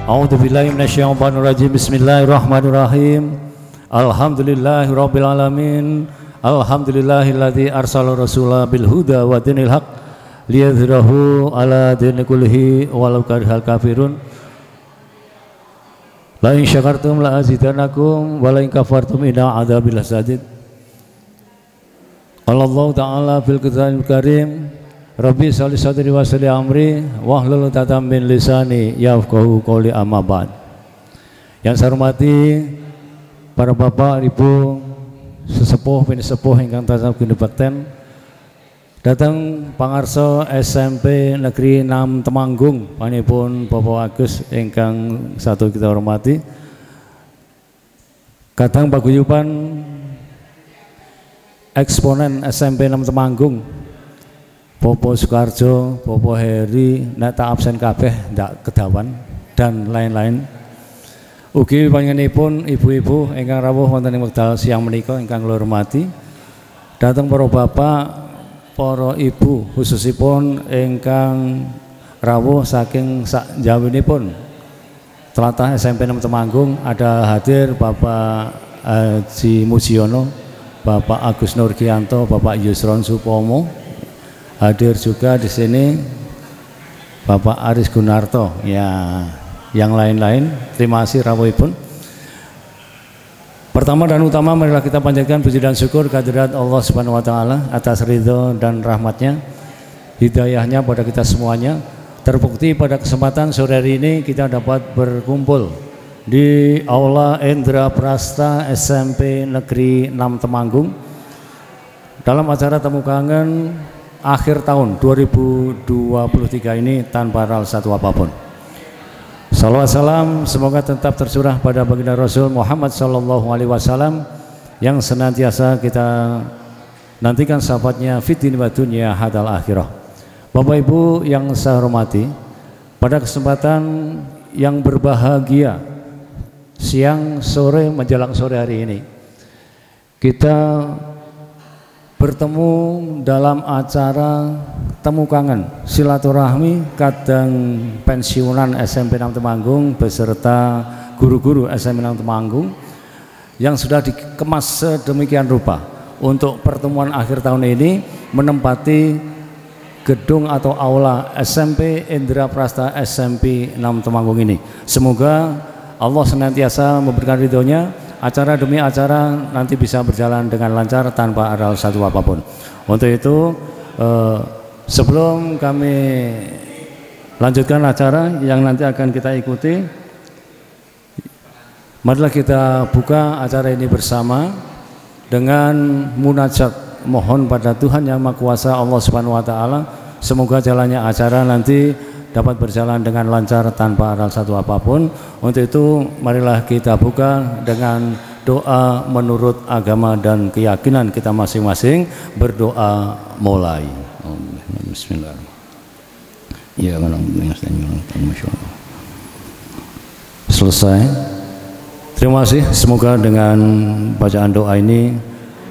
A'udzubillahi minasyaitonirrajim. Bismillahirrahmanirrahim. Alhamdulillahirabbil alamin. Alhamdulillahilladzi arsala rasulahu bil huda wa dinil haq liyadhhirahu ala dini kullihi walau karihal kafirun. La in syakartum la azidannakum wa la in kafartum inna adzabil sadid. Allah Ta'ala fil Qur'anil Karim, Rabbi sholli sadri wa salli amri wahlul 'uqdatam min lisani yafqahu qouli amma ba'd. Yang saya hormati para bapak, ibu, sesepuh, pinisepuh ingkang tansah kinebakten datang pangarso SMP Negeri 6 Temanggung, panipun Bapak Agus ingkang satu kita hormati. Kadang paguyuban eksponen SMP 6 Temanggung, Popo Sukarjo, Popo Heri, nek tak absen kabeh ndak kedawan dan lain-lain. Ugi panjenenganipun ibu-ibu ingkang rawuh wonten ing wekdal siang menika ingkang kula hormati. Dateng para bapak, para ibu, khususipun ingkang rawuh saking sak njawinipun tlatah SMP 6 Temanggung, ada hadir Bapak Haji Mujiono, Bapak Agus Nurgianto, Bapak Yusron Supomo. Hadir juga di sini Bapak Aris Gunarto, ya, yang lain-lain. Terima kasih rawuhipun. Pertama dan utama marilah kita panjatkan puji dan syukur kehadirat Allah Subhanahu wa taala atas ridho dan rahmatnya, hidayahnya pada kita semuanya. Terbukti pada kesempatan sore hari ini kita dapat berkumpul di Aula Endra Prasta SMP Negeri 6 Temanggung dalam acara temu kangen akhir tahun 2023 ini tanpa ral satu apapun. Salawat salam semoga tetap tercurah pada baginda Rasul Muhammad sallallahu alaihi wasallam yang senantiasa kita nantikan syafaatnya fid din wa dunya hadal akhirah. Bapak Ibu yang saya hormati, pada kesempatan yang berbahagia siang sore menjelang sore hari ini kita bertemu dalam acara temu kangen silaturahmi kadang pensiunan SMP 6 Temanggung beserta guru-guru SMP 6 Temanggung yang sudah dikemas sedemikian rupa untuk pertemuan akhir tahun ini menempati gedung atau aula SMP Endra Prasta SMP 6 Temanggung ini. Semoga Allah senantiasa memberikan ridhonya, acara demi acara nanti bisa berjalan dengan lancar tanpa ada satu apapun. Untuk itu sebelum kami lanjutkan acara yang nanti akan kita ikuti, marilah kita buka acara ini bersama dengan munajat, mohon pada Tuhan Yang Maha Kuasa Allah Subhanahu wa taala semoga jalannya acara nanti dapat berjalan dengan lancar tanpa ada satu apapun. Untuk itu marilah kita buka dengan doa menurut agama dan keyakinan kita masing-masing. Berdoa mulai. Bismillahirrahmanirrahim. Selesai. Terima kasih. Semoga dengan bacaan doa ini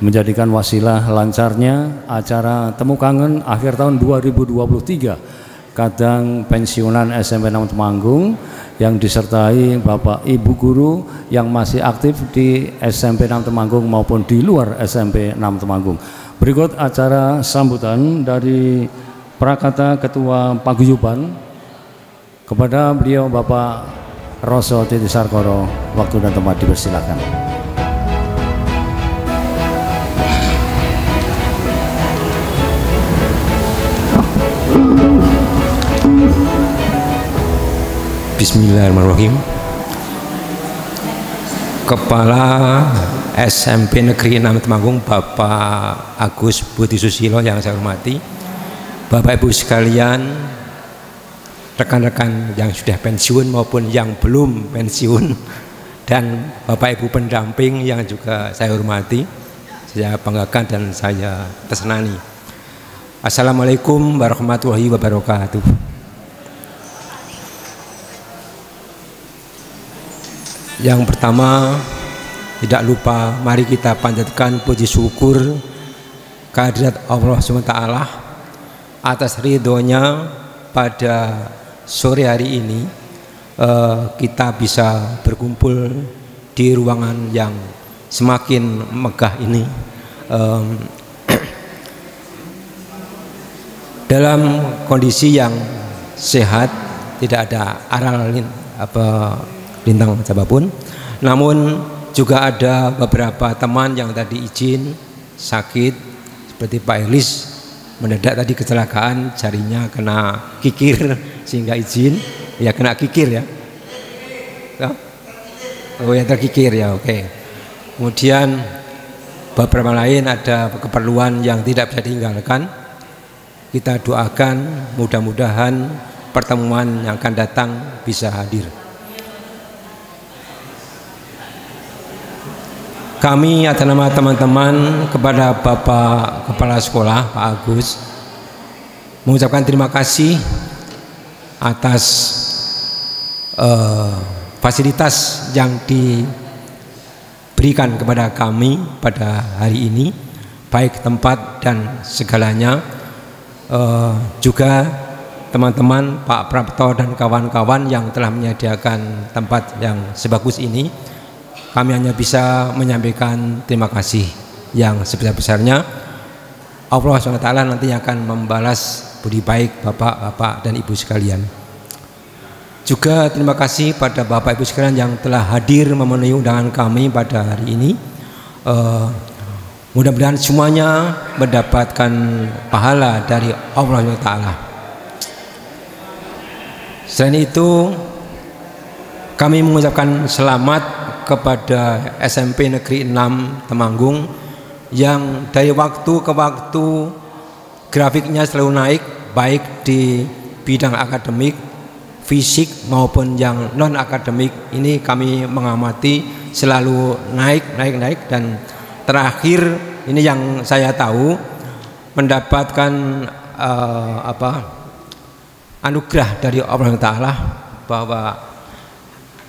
menjadikan wasilah lancarnya acara temu kangen akhir tahun 2023 kadang pensiunan SMP 6 Temanggung yang disertai Bapak Ibu guru yang masih aktif di SMP 6 Temanggung maupun di luar SMP 6 Temanggung. Berikut acara sambutan dari Prakata Ketua Paguyuban kepada beliau Bapak Roso Titi Sarkoro. Waktu dan tempat dipersilakan. Bismillahirrahmanirrahim. Kepala SMP Negeri 6 Temanggung Bapak Agus Budi Susilo yang saya hormati, Bapak Ibu sekalian, rekan-rekan yang sudah pensiun maupun yang belum pensiun, dan Bapak Ibu pendamping yang juga saya hormati, saya banggakan dan saya tersenani. Assalamualaikum warahmatullahi wabarakatuh. Yang pertama, tidak lupa mari kita panjatkan puji syukur kehadirat Allah SWT atas ridhonya pada sore hari ini kita bisa berkumpul di ruangan yang semakin megah ini dalam kondisi yang sehat, tidak ada aral lintang apapun. Namun juga ada beberapa teman yang tadi izin sakit, seperti Pak Elis mendadak tadi kecelakaan, jarinya kena kikir sehingga izin, ya kena kikir ya. Oh ya terkikir ya, oke. Kemudian beberapa lain ada keperluan yang tidak bisa ditinggalkan. Kita doakan mudah-mudahan pertemuan yang akan datang bisa hadir. Kami atas nama teman-teman kepada Bapak Kepala Sekolah Pak Agus mengucapkan terima kasih atas fasilitas yang diberikan kepada kami pada hari ini, baik tempat dan segalanya. Juga teman-teman Pak Prapto dan kawan-kawan yang telah menyediakan tempat yang sebagus ini, kami hanya bisa menyampaikan terima kasih yang sebesar-besarnya. Allah SWT nanti akan membalas budi baik Bapak-bapak dan Ibu sekalian. Juga terima kasih pada Bapak Ibu sekalian yang telah hadir memenuhi undangan kami pada hari ini. Mudah-mudahan semuanya mendapatkan pahala dari Allah SWT. Selain itu, kami mengucapkan selamat kepada SMP Negeri 6 Temanggung yang dari waktu ke waktu grafiknya selalu naik, baik di bidang akademik, fisik maupun yang non akademik. Ini kami mengamati selalu naik dan terakhir ini yang saya tahu mendapatkan anugerah dari Allah Ta'ala bahwa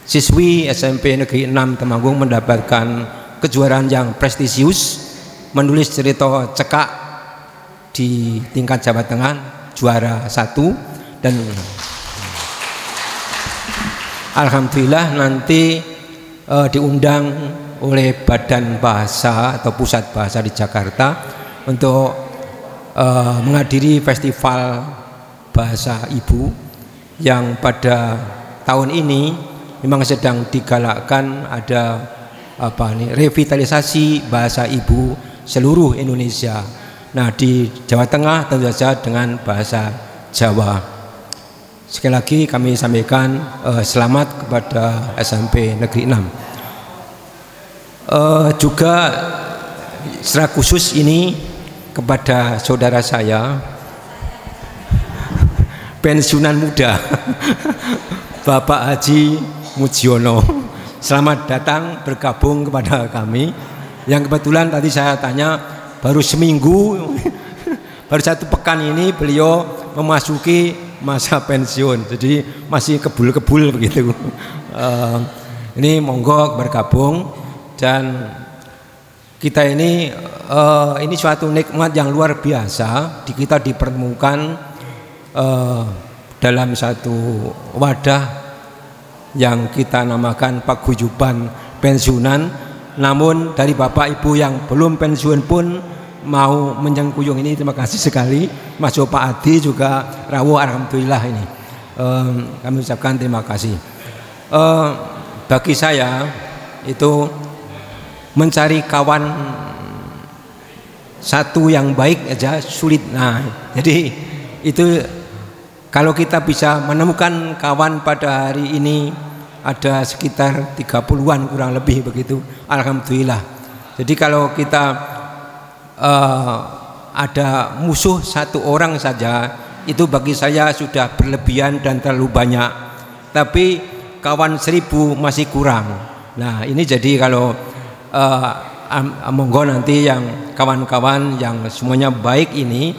siswi SMP Negeri 6 Temanggung mendapatkan kejuaraan yang prestisius, menulis cerita cekak di tingkat Jawa Tengah, juara 1, dan alhamdulillah nanti diundang oleh Badan Bahasa atau Pusat Bahasa di Jakarta untuk menghadiri festival bahasa ibu yang pada tahun ini memang sedang digalakkan. Ada revitalisasi bahasa ibu seluruh Indonesia. Nah, di Jawa Tengah tentu saja dengan bahasa Jawa. Sekali lagi kami sampaikan selamat kepada SMP Negeri 6. Juga secara khusus ini kepada saudara saya pensiunan muda Bapak Haji Mujiono, selamat datang bergabung kepada kami. Yang kebetulan tadi saya tanya baru seminggu, baru 1 pekan ini beliau memasuki masa pensiun, jadi masih kebul-kebul begitu. Ini monggo bergabung, dan kita ini suatu nikmat yang luar biasa. Kita dipertemukan dalam satu wadah yang kita namakan paguyuban pensiunan. Namun dari Bapak Ibu yang belum pensiun pun mau menyengkuyung ini, terima kasih sekali. Mas Pak Adi juga rawuh, alhamdulillah ini. Kami ucapkan terima kasih. Bagi saya itu mencari kawan satu yang baik aja sulit. Nah, jadi itu kalau kita bisa menemukan kawan pada hari ini ada sekitar 30-an kurang lebih begitu, alhamdulillah. Jadi kalau kita ada musuh 1 orang saja, itu bagi saya sudah berlebihan dan terlalu banyak. Tapi kawan 1000 masih kurang. Nah, ini jadi kalau monggo nanti yang kawan-kawan yang semuanya baik ini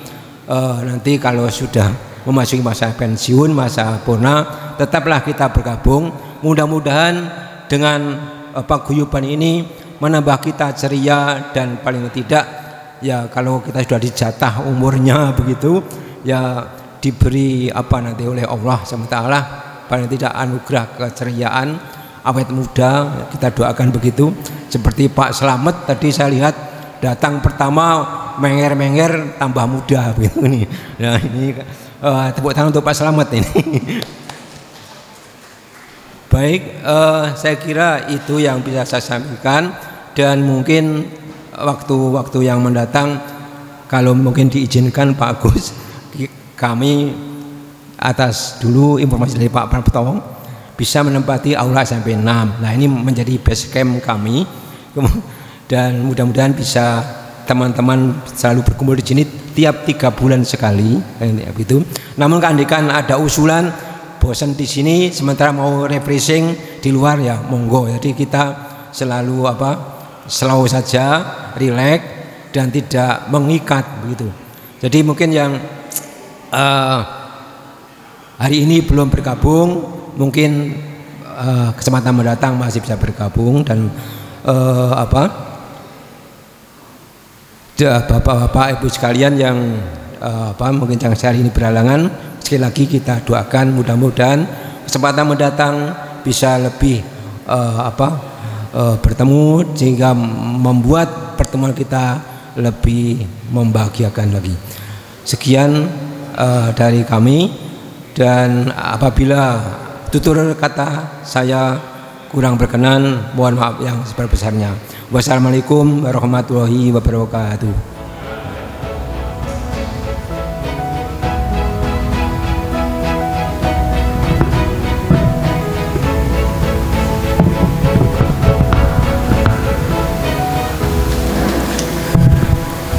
nanti kalau sudah memasuki masa pensiun, masa purna, tetaplah kita bergabung. Mudah-mudahan dengan paguyuban ini menambah kita ceria, dan paling tidak ya kalau kita sudah dijatah umurnya begitu ya diberi nanti oleh Allah SWT paling tidak anugerah keceriaan, awet muda, kita doakan begitu. Seperti Pak Slamet tadi saya lihat datang pertama menger-menger tambah muda begitu nih. Nah ini tepuk tangan untuk Pak Slamet ini. Baik, saya kira itu yang bisa saya sampaikan, dan mungkin waktu-waktu yang mendatang kalau mungkin diizinkan Pak Agus, kami atas dulu informasi dari Pak Prapto bisa menempati aula SMP 6. Nah ini menjadi base camp kami, dan mudah-mudahan bisa teman-teman selalu berkumpul di sini tiap 3 bulan sekali, begitu. Namun keandikan ada usulan bosan di sini sementara mau refreshing di luar, ya monggo. Jadi kita selalu slow saja, relax dan tidak mengikat begitu. Jadi mungkin yang hari ini belum bergabung, mungkin kesempatan mendatang masih bisa bergabung, dan bapak-bapak ibu sekalian yang mungkin yang hari ini berhalangan, sekali lagi kita doakan mudah-mudahan kesempatan mendatang bisa lebih bertemu sehingga membuat pertemuan kita lebih membahagiakan lagi. Sekian dari kami, dan apabila tutur kata saya kurang berkenan, mohon maaf yang sebesar-besarnya. Wassalamualaikum warahmatullahi wabarakatuh.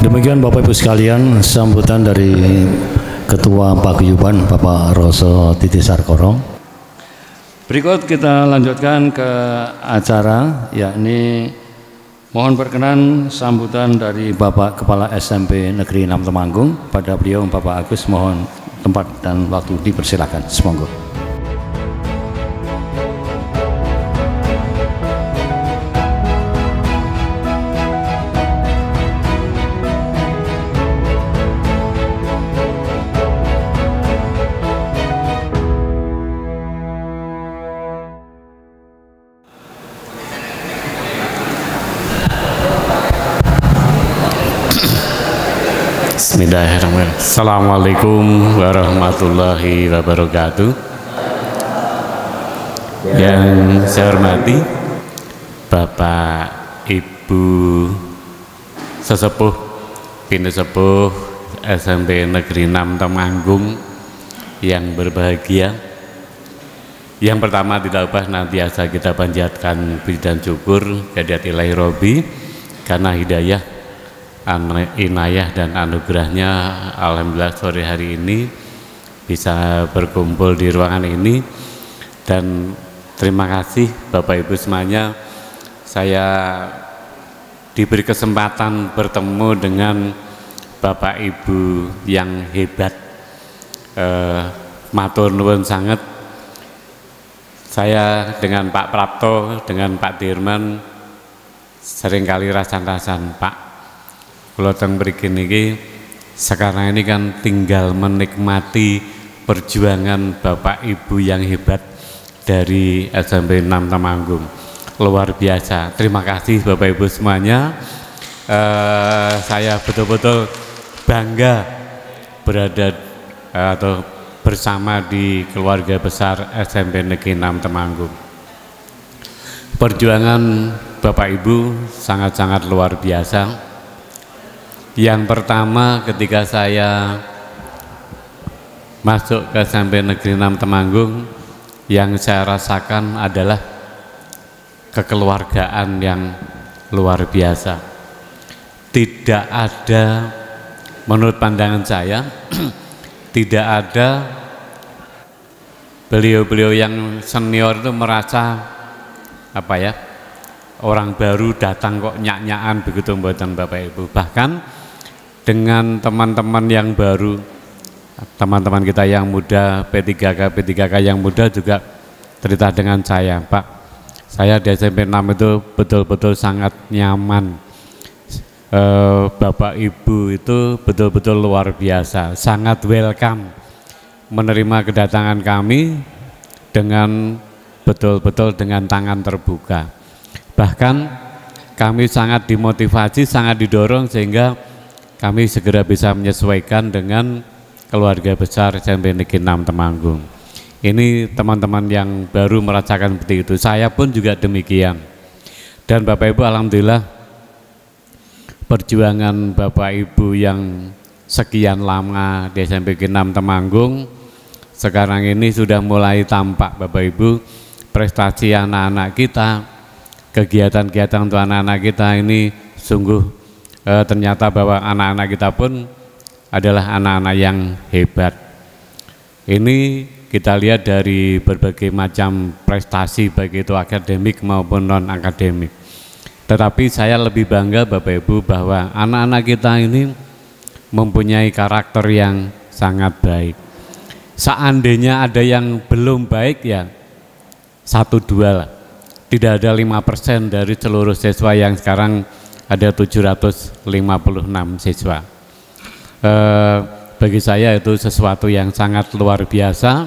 Demikian Bapak Ibu sekalian, sambutan dari Ketua Paguyuban Bapak Roso Titi Sarkoro. Berikut kita lanjutkan ke acara, yakni mohon berkenan sambutan dari Bapak Kepala SMP Negeri 6 Temanggung. Pada beliau Bapak Agus, mohon tempat dan waktu dipersilakan. Semoga. Bismillahirrahmanirrahim. Assalamualaikum warahmatullahi wabarakatuh. Yang saya hormati Bapak Ibu Sesepuh Pintu Sepuh SMP Negeri 6 Temanggung yang berbahagia. Yang pertama, tidak lupa nantiasa kita panjatkan puji dan syukur kehadirat Ilahi Robbi karena hidayah, inayah dan anugerahnya, alhamdulillah sore hari ini bisa berkumpul di ruangan ini. Dan terima kasih Bapak Ibu semuanya, saya diberi kesempatan bertemu dengan Bapak Ibu yang hebat, matur nuwun sangat. Saya dengan Pak Prapto, dengan Pak Dirman seringkali rasan-rasan, Pak, kalau teng mriki niki sekarang ini kan tinggal menikmati perjuangan Bapak Ibu yang hebat dari SMP 6 Temanggung. Luar biasa. Terima kasih Bapak Ibu semuanya. Saya betul-betul bangga berada atau bersama di keluarga besar SMP Negeri 6 Temanggung. Perjuangan Bapak Ibu sangat-sangat luar biasa. Yang pertama, ketika saya masuk ke SMP Negeri 6 Temanggung, yang saya rasakan adalah kekeluargaan yang luar biasa. Tidak ada, menurut pandangan saya, tidak ada beliau-beliau yang senior itu merasa orang baru datang kok nyak-nyakan begitu mboten Bapak Ibu. Bahkan dengan teman-teman yang baru, teman-teman kita yang muda, P3K yang muda juga cerita dengan saya, Pak, saya di SMP 6 itu betul-betul sangat nyaman. Bapak Ibu itu betul-betul luar biasa, sangat welcome menerima kedatangan kami dengan betul-betul dengan tangan terbuka. Bahkan kami sangat dimotivasi, sangat didorong sehingga kami segera bisa menyesuaikan dengan keluarga besar SMP Negeri 6 Temanggung. Ini teman-teman yang baru merasakan seperti itu. Saya pun juga demikian. Dan Bapak Ibu, alhamdulillah perjuangan Bapak Ibu yang sekian lama di SMP Negeri 6 Temanggung sekarang ini sudah mulai tampak Bapak Ibu, prestasi anak-anak kita, kegiatan-kegiatan untuk anak-anak kita ini sungguh ternyata bahwa anak-anak kita pun adalah anak-anak yang hebat. Ini kita lihat dari berbagai macam prestasi baik itu akademik maupun non akademik. Tetapi saya lebih bangga Bapak Ibu bahwa anak-anak kita ini mempunyai karakter yang sangat baik. Seandainya ada yang belum baik ya 1-2 lah. Tidak ada 5% dari seluruh siswa yang sekarang ada 756 siswa. Bagi saya itu sesuatu yang sangat luar biasa,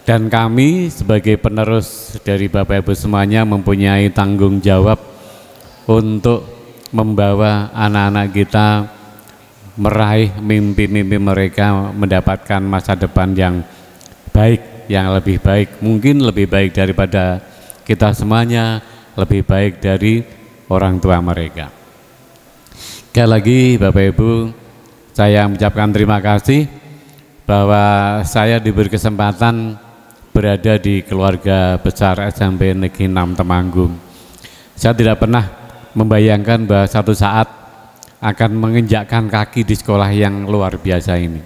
dan kami sebagai penerus dari Bapak Ibu semuanya mempunyai tanggung jawab untuk membawa anak-anak kita meraih mimpi-mimpi mereka, mendapatkan masa depan yang baik, yang lebih baik, mungkin lebih baik daripada kita semuanya, lebih baik dari orang tua mereka. Sekali lagi Bapak Ibu, saya mengucapkan terima kasih bahwa saya diberi kesempatan berada di keluarga besar SMP Negeri 6 Temanggung. Saya tidak pernah membayangkan bahwa satu saat akan menginjakkan kaki di sekolah yang luar biasa ini.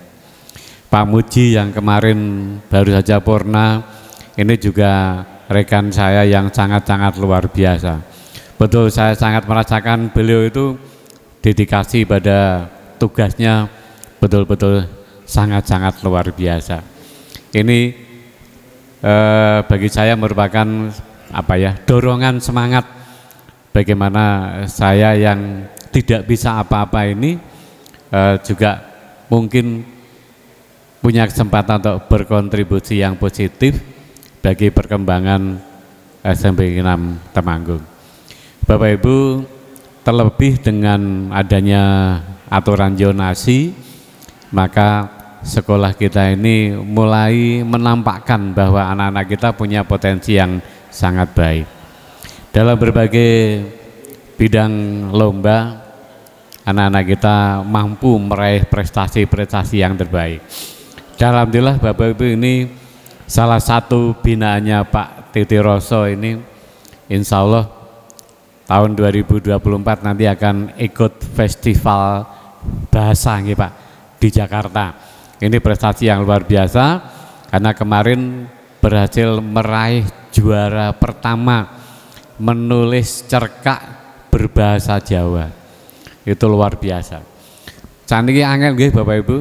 Pak Muji yang kemarin baru saja purna, ini juga rekan saya yang sangat-sangat luar biasa. Betul, saya sangat merasakan beliau itu dedikasi pada tugasnya betul-betul sangat-sangat luar biasa. Ini bagi saya merupakan dorongan semangat bagaimana saya yang tidak bisa apa-apa ini juga mungkin punya kesempatan untuk berkontribusi yang positif bagi perkembangan SMP 6 Temanggung. Bapak Ibu, terlebih dengan adanya aturan zonasi, maka sekolah kita ini mulai menampakkan bahwa anak-anak kita punya potensi yang sangat baik. Dalam berbagai bidang lomba, anak-anak kita mampu meraih prestasi-prestasi yang terbaik. Dan alhamdulillah Bapak Ibu, ini salah satu binaannya Pak Titi Roso ini, insya Allah tahun 2024 nanti akan ikut festival bahasa nih Pak di Jakarta. Ini prestasi yang luar biasa karena kemarin berhasil meraih juara pertama menulis cerkak berbahasa Jawa. Itu luar biasa. Saniki angel nggih Bapak Ibu.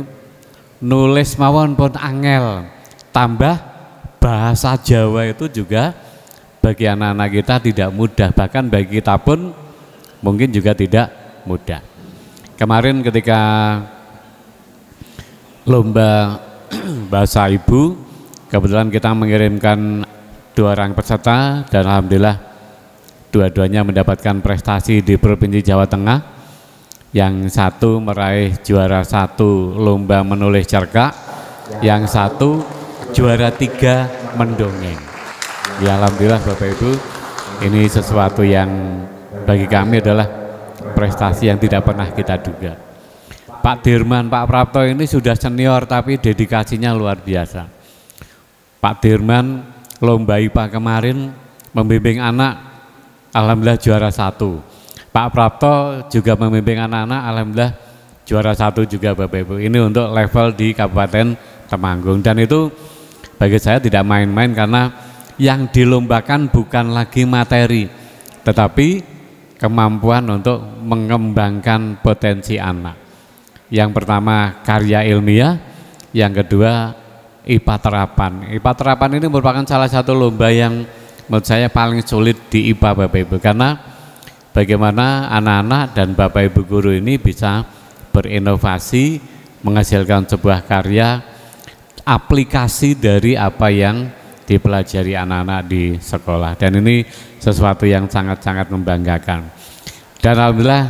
Nulis mawon pun angel. Tambah bahasa Jawa itu juga bagi anak-anak kita tidak mudah, bahkan bagi kita pun mungkin juga tidak mudah. Kemarin ketika lomba bahasa ibu, kebetulan kita mengirimkan 2 orang peserta dan alhamdulillah dua-duanya mendapatkan prestasi di Provinsi Jawa Tengah. Yang satu meraih juara 1 lomba menulis cerkak, yang satu juara 3 mendongeng. Ya alhamdulillah Bapak Ibu, ini sesuatu yang bagi kami adalah prestasi yang tidak pernah kita duga. Pak Dirman, Pak Prapto ini sudah senior tapi dedikasinya luar biasa. Pak Dirman lomba IPA kemarin membimbing anak, alhamdulillah juara 1. Pak Prapto juga membimbing anak-anak, alhamdulillah juara 1 juga Bapak Ibu. Ini untuk level di Kabupaten Temanggung, dan itu bagi saya tidak main-main karena yang dilombakan bukan lagi materi, tetapi kemampuan untuk mengembangkan potensi anak. Yang pertama karya ilmiah, yang kedua IPA terapan. IPA terapan ini merupakan salah satu lomba yang menurut saya paling sulit di IPA Bapak Ibu, karena bagaimana anak-anak dan Bapak Ibu guru ini bisa berinovasi, menghasilkan sebuah karya aplikasi dari apa yang dipelajari anak-anak di sekolah, dan ini sesuatu yang sangat-sangat membanggakan. Dan alhamdulillah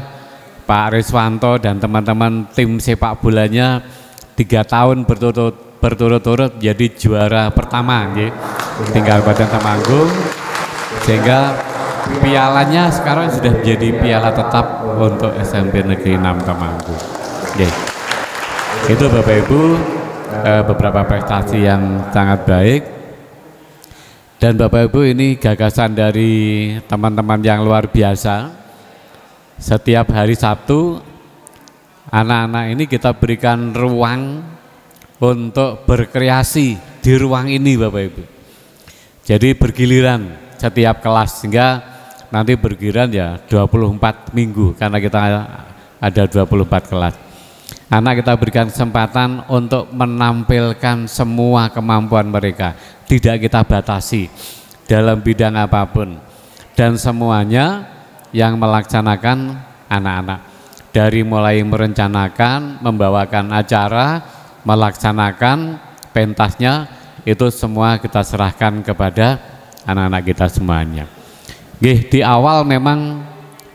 Pak Riswanto dan teman-teman tim sepak bolanya 3 tahun berturut-turut jadi juara pertama nggih, tinggal Kabupaten Temanggung, sehingga pialanya sekarang sudah menjadi piala tetap untuk SMP Negeri 6 Temanggung. Nggih. Itu Bapak Ibu beberapa prestasi yang sangat baik. Dan Bapak Ibu, ini gagasan dari teman-teman yang luar biasa. Setiap hari Sabtu anak-anak ini kita berikan ruang untuk berkreasi di ruang ini Bapak Ibu. Jadi bergiliran setiap kelas, sehingga nanti bergiliran ya 24 minggu karena kita ada 24 kelas. Anak kita berikan kesempatan untuk menampilkan semua kemampuan mereka, tidak kita batasi dalam bidang apapun, dan semuanya yang melaksanakan anak-anak, dari mulai merencanakan, membawakan acara, melaksanakan pentasnya, itu semua kita serahkan kepada anak-anak kita semuanya. Di awal memang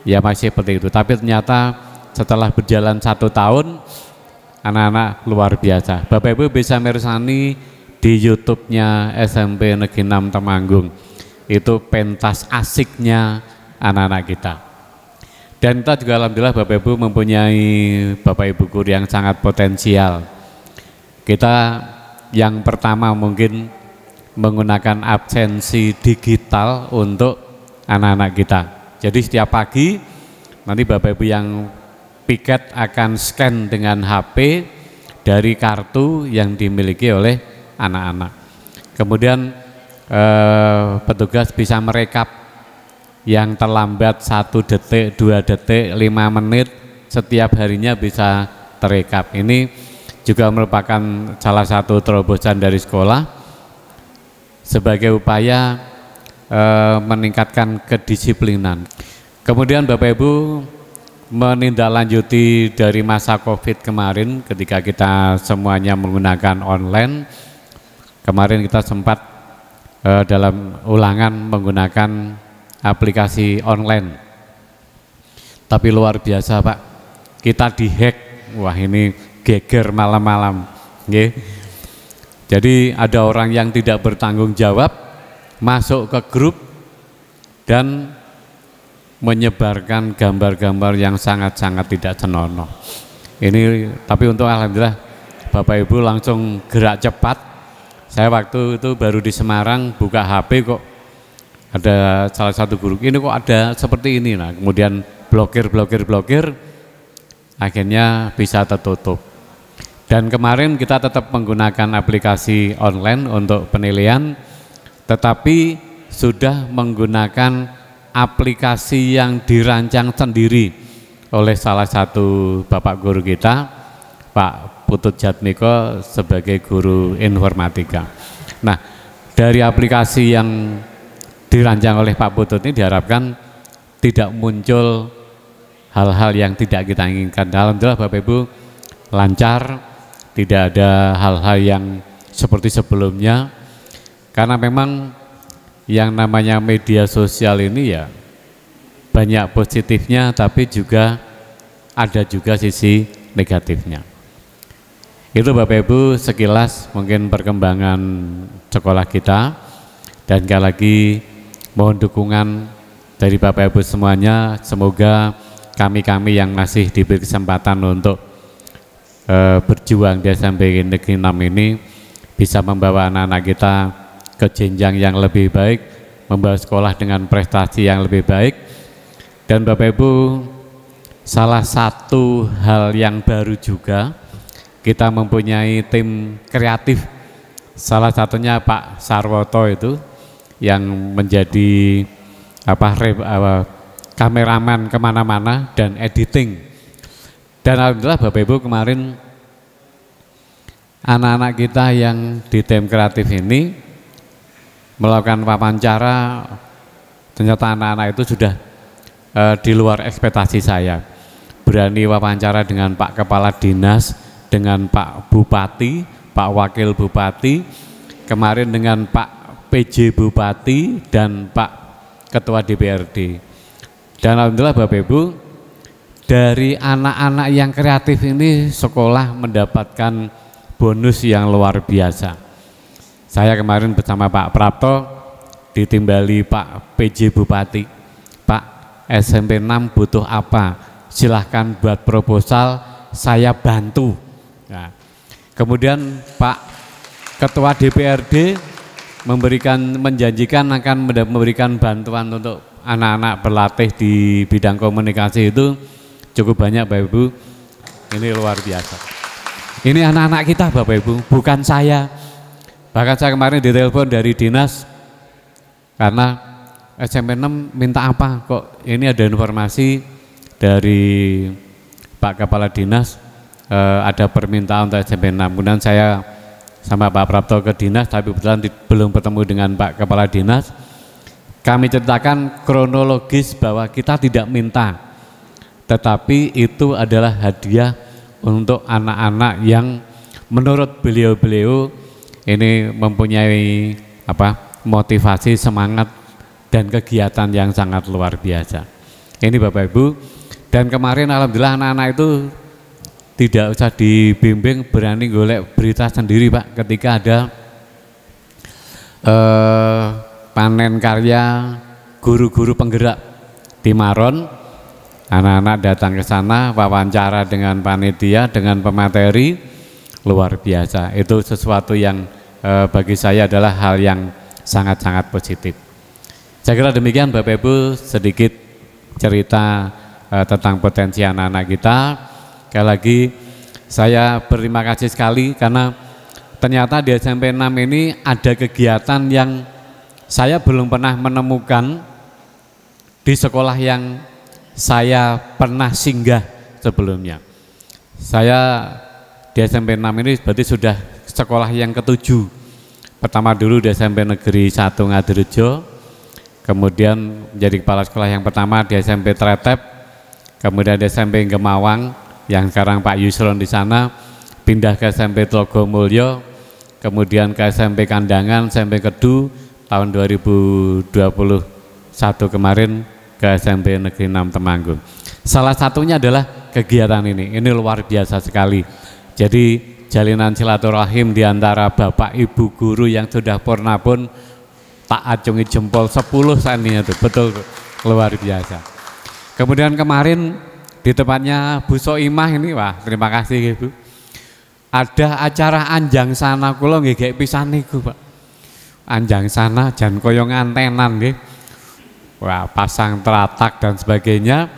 ya masih seperti itu, tapi ternyata setelah berjalan 1 tahun anak-anak luar biasa. Bapak Ibu bisa meresani di YouTube-nya SMP Negeri 6 Temanggung, itu pentas asiknya anak-anak kita. Dan kita juga alhamdulillah Bapak Ibu mempunyai Bapak Ibu guru yang sangat potensial. Kita yang pertama mungkin menggunakan absensi digital untuk anak-anak kita. Jadi setiap pagi nanti Bapak Ibu yang piket akan scan dengan HP dari kartu yang dimiliki oleh anak-anak. Kemudian petugas bisa merekap yang terlambat 1 detik, 2 detik, 5 menit, setiap harinya bisa terekap. Ini juga merupakan salah satu terobosan dari sekolah sebagai upaya meningkatkan kedisiplinan. Kemudian Bapak Ibu menindaklanjuti dari masa COVID kemarin, ketika kita semuanya menggunakan online. Kemarin kita sempat dalam ulangan menggunakan aplikasi online, tapi luar biasa Pak, kita dihack. Wah, ini geger malam-malam. Jadi ada orang yang tidak bertanggung jawab masuk ke grup dan menyebarkan gambar-gambar yang sangat-sangat tidak senonoh. Ini tapi untuk alhamdulillah Bapak Ibu langsung gerak cepat. Saya waktu itu baru di Semarang buka HP, kok ada salah satu guru, ini kok ada seperti ini. Nah, kemudian blokir, akhirnya bisa tertutup. Dan kemarin kita tetap menggunakan aplikasi online untuk penilaian, tetapi sudah menggunakan aplikasi yang dirancang sendiri oleh salah satu Bapak guru kita, Pak Putut Jatmiko, sebagai guru informatika. Nah, dari aplikasi yang dirancang oleh Pak Putut ini diharapkan tidak muncul hal-hal yang tidak kita inginkan. Alhamdulillah Bapak Ibu lancar, tidak ada hal-hal yang seperti sebelumnya, karena memang yang namanya media sosial ini ya banyak positifnya, tapi juga ada juga sisi negatifnya. Itu Bapak Ibu sekilas mungkin perkembangan sekolah kita, dan sekali lagi mohon dukungan dari Bapak Ibu semuanya. Semoga kami-kami yang masih diberi kesempatan untuk berjuang di SMP Negeri 6 ini bisa membawa anak-anak kita ke jenjang yang lebih baik, membawa sekolah dengan prestasi yang lebih baik. Dan Bapak Ibu, salah satu hal yang baru juga, kita mempunyai tim kreatif. Salah satunya Pak Sarwoto itu yang menjadi kameraman kemana-mana dan editing. Dan alhamdulillah Bapak Ibu kemarin anak-anak kita yang di tim kreatif ini melakukan wawancara, ternyata anak-anak itu sudah di luar ekspektasi saya. Berani wawancara dengan Pak Kepala Dinas, dengan Pak Bupati, Pak Wakil Bupati, kemarin dengan Pak PJ Bupati dan Pak Ketua DPRD. Dan alhamdulillah Bapak Ibu, dari anak-anak yang kreatif ini sekolah mendapatkan bonus yang luar biasa. Saya kemarin bersama Pak Prapto ditimbali Pak PJ Bupati, Pak SMP 6 butuh apa? Silahkan buat proposal, saya bantu. Nah, kemudian Pak Ketua DPRD menjanjikan akan memberikan bantuan untuk anak-anak berlatih di bidang komunikasi itu cukup banyak Bapak Ibu. Ini luar biasa. Ini anak-anak kita Bapak Ibu, bukan saya. Bahkan saya kemarin ditelepon dari dinas karena SMP 6 minta apa kok, ini ada informasi dari Pak Kepala Dinas ada permintaan untuk SMP 6. Kemudian saya sama Pak Prapto ke dinas, tapi kebetulan belum bertemu dengan Pak Kepala Dinas. Kami ceritakan kronologis bahwa kita tidak minta, tetapi itu adalah hadiah untuk anak-anak yang menurut beliau-beliau ini mempunyai motivasi, semangat dan kegiatan yang sangat luar biasa. Ini Bapak Ibu, dan kemarin alhamdulillah anak-anak itu tidak usah dibimbing, berani golek berita sendiri Pak. Ketika ada panen karya guru-guru penggerak di Maron, anak-anak datang ke sana, wawancara dengan panitia, dengan pemateri, luar biasa. Itu sesuatu yang bagi saya adalah hal yang sangat-sangat positif. Saya kira demikian Bapak Ibu, sedikit cerita tentang potensi anak-anak kita. Sekali lagi saya berterima kasih sekali karena ternyata di SMP 6 ini ada kegiatan yang saya belum pernah menemukan di sekolah yang saya pernah singgah sebelumnya. Saya di SMP 6 ini berarti sudah sekolah yang ke-7. Pertama dulu di SMP Negeri 1 Ngadirejo, kemudian menjadi kepala sekolah yang pertama di SMP Tretep, kemudian di SMP Gemawang yang sekarang Pak Yusron di sana, pindah ke SMP Tlogomulyo, kemudian ke SMP Kandangan, SMP Kedu, tahun 2021 kemarin ke SMP Negeri 6 Temanggung. Salah satunya adalah kegiatan ini luar biasa sekali. Jadi jalinan silaturahim di antara Bapak Ibu guru yang sudah purna pun tak acungi jempol 10 sandinya itu, betul luar biasa. Kemudian kemarin di tempatnya Bu Soimah ini, wah terima kasih Ibu. Ada acara anjang sana kula nggih gek pisan niku Pak. Anjang sana jan koyong antenan nggih. Wah, pasang teratak dan sebagainya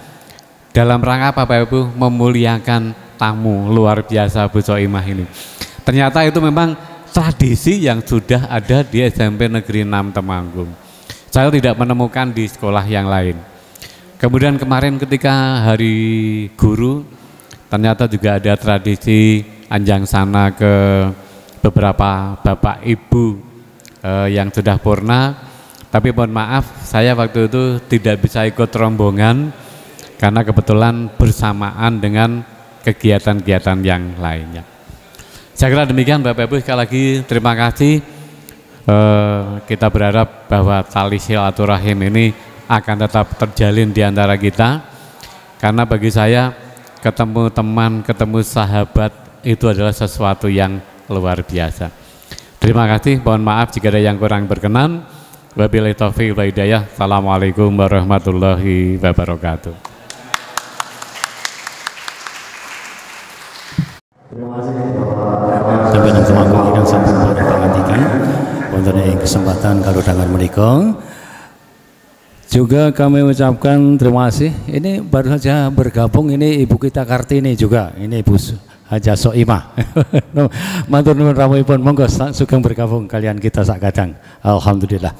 dalam rangka Bapak Ibu memuliakan tamu luar biasa Bu Soimah ini. Ternyata itu memang tradisi yang sudah ada di SMP Negeri 6 Temanggung. Saya tidak menemukan di sekolah yang lain. Kemudian kemarin ketika Hari Guru, ternyata juga ada tradisi anjang sana ke beberapa Bapak Ibu yang sudah purna. Tapi mohon maaf, saya waktu itu tidak bisa ikut rombongan karena kebetulan bersamaan dengan kegiatan-kegiatan yang lainnya. Saya kira demikian Bapak Ibu, sekali lagi terima kasih. Kita berharap bahwa tali silaturahim ini akan tetap terjalin di antara kita, karena bagi saya ketemu teman, ketemu sahabat itu adalah sesuatu yang luar biasa. Terima kasih, mohon maaf jika ada yang kurang berkenan. Wabillahi taufiq wal hidayah. Assalamualaikum warahmatullahi wabarakatuh. Terima kasih Bapak sampai nang Temanggung ingkang sampun pangandikan wonten ing kesempatan kalau dangan menika. Juga kami ucapkan terima kasih. Ini baru saja bergabung ini Ibu kita Kartini juga. Ini Ibu Haja Soimah. Matur nuwun rawuhipun, monggo sugeng bergabung kalian kita sak kadang. Alhamdulillah.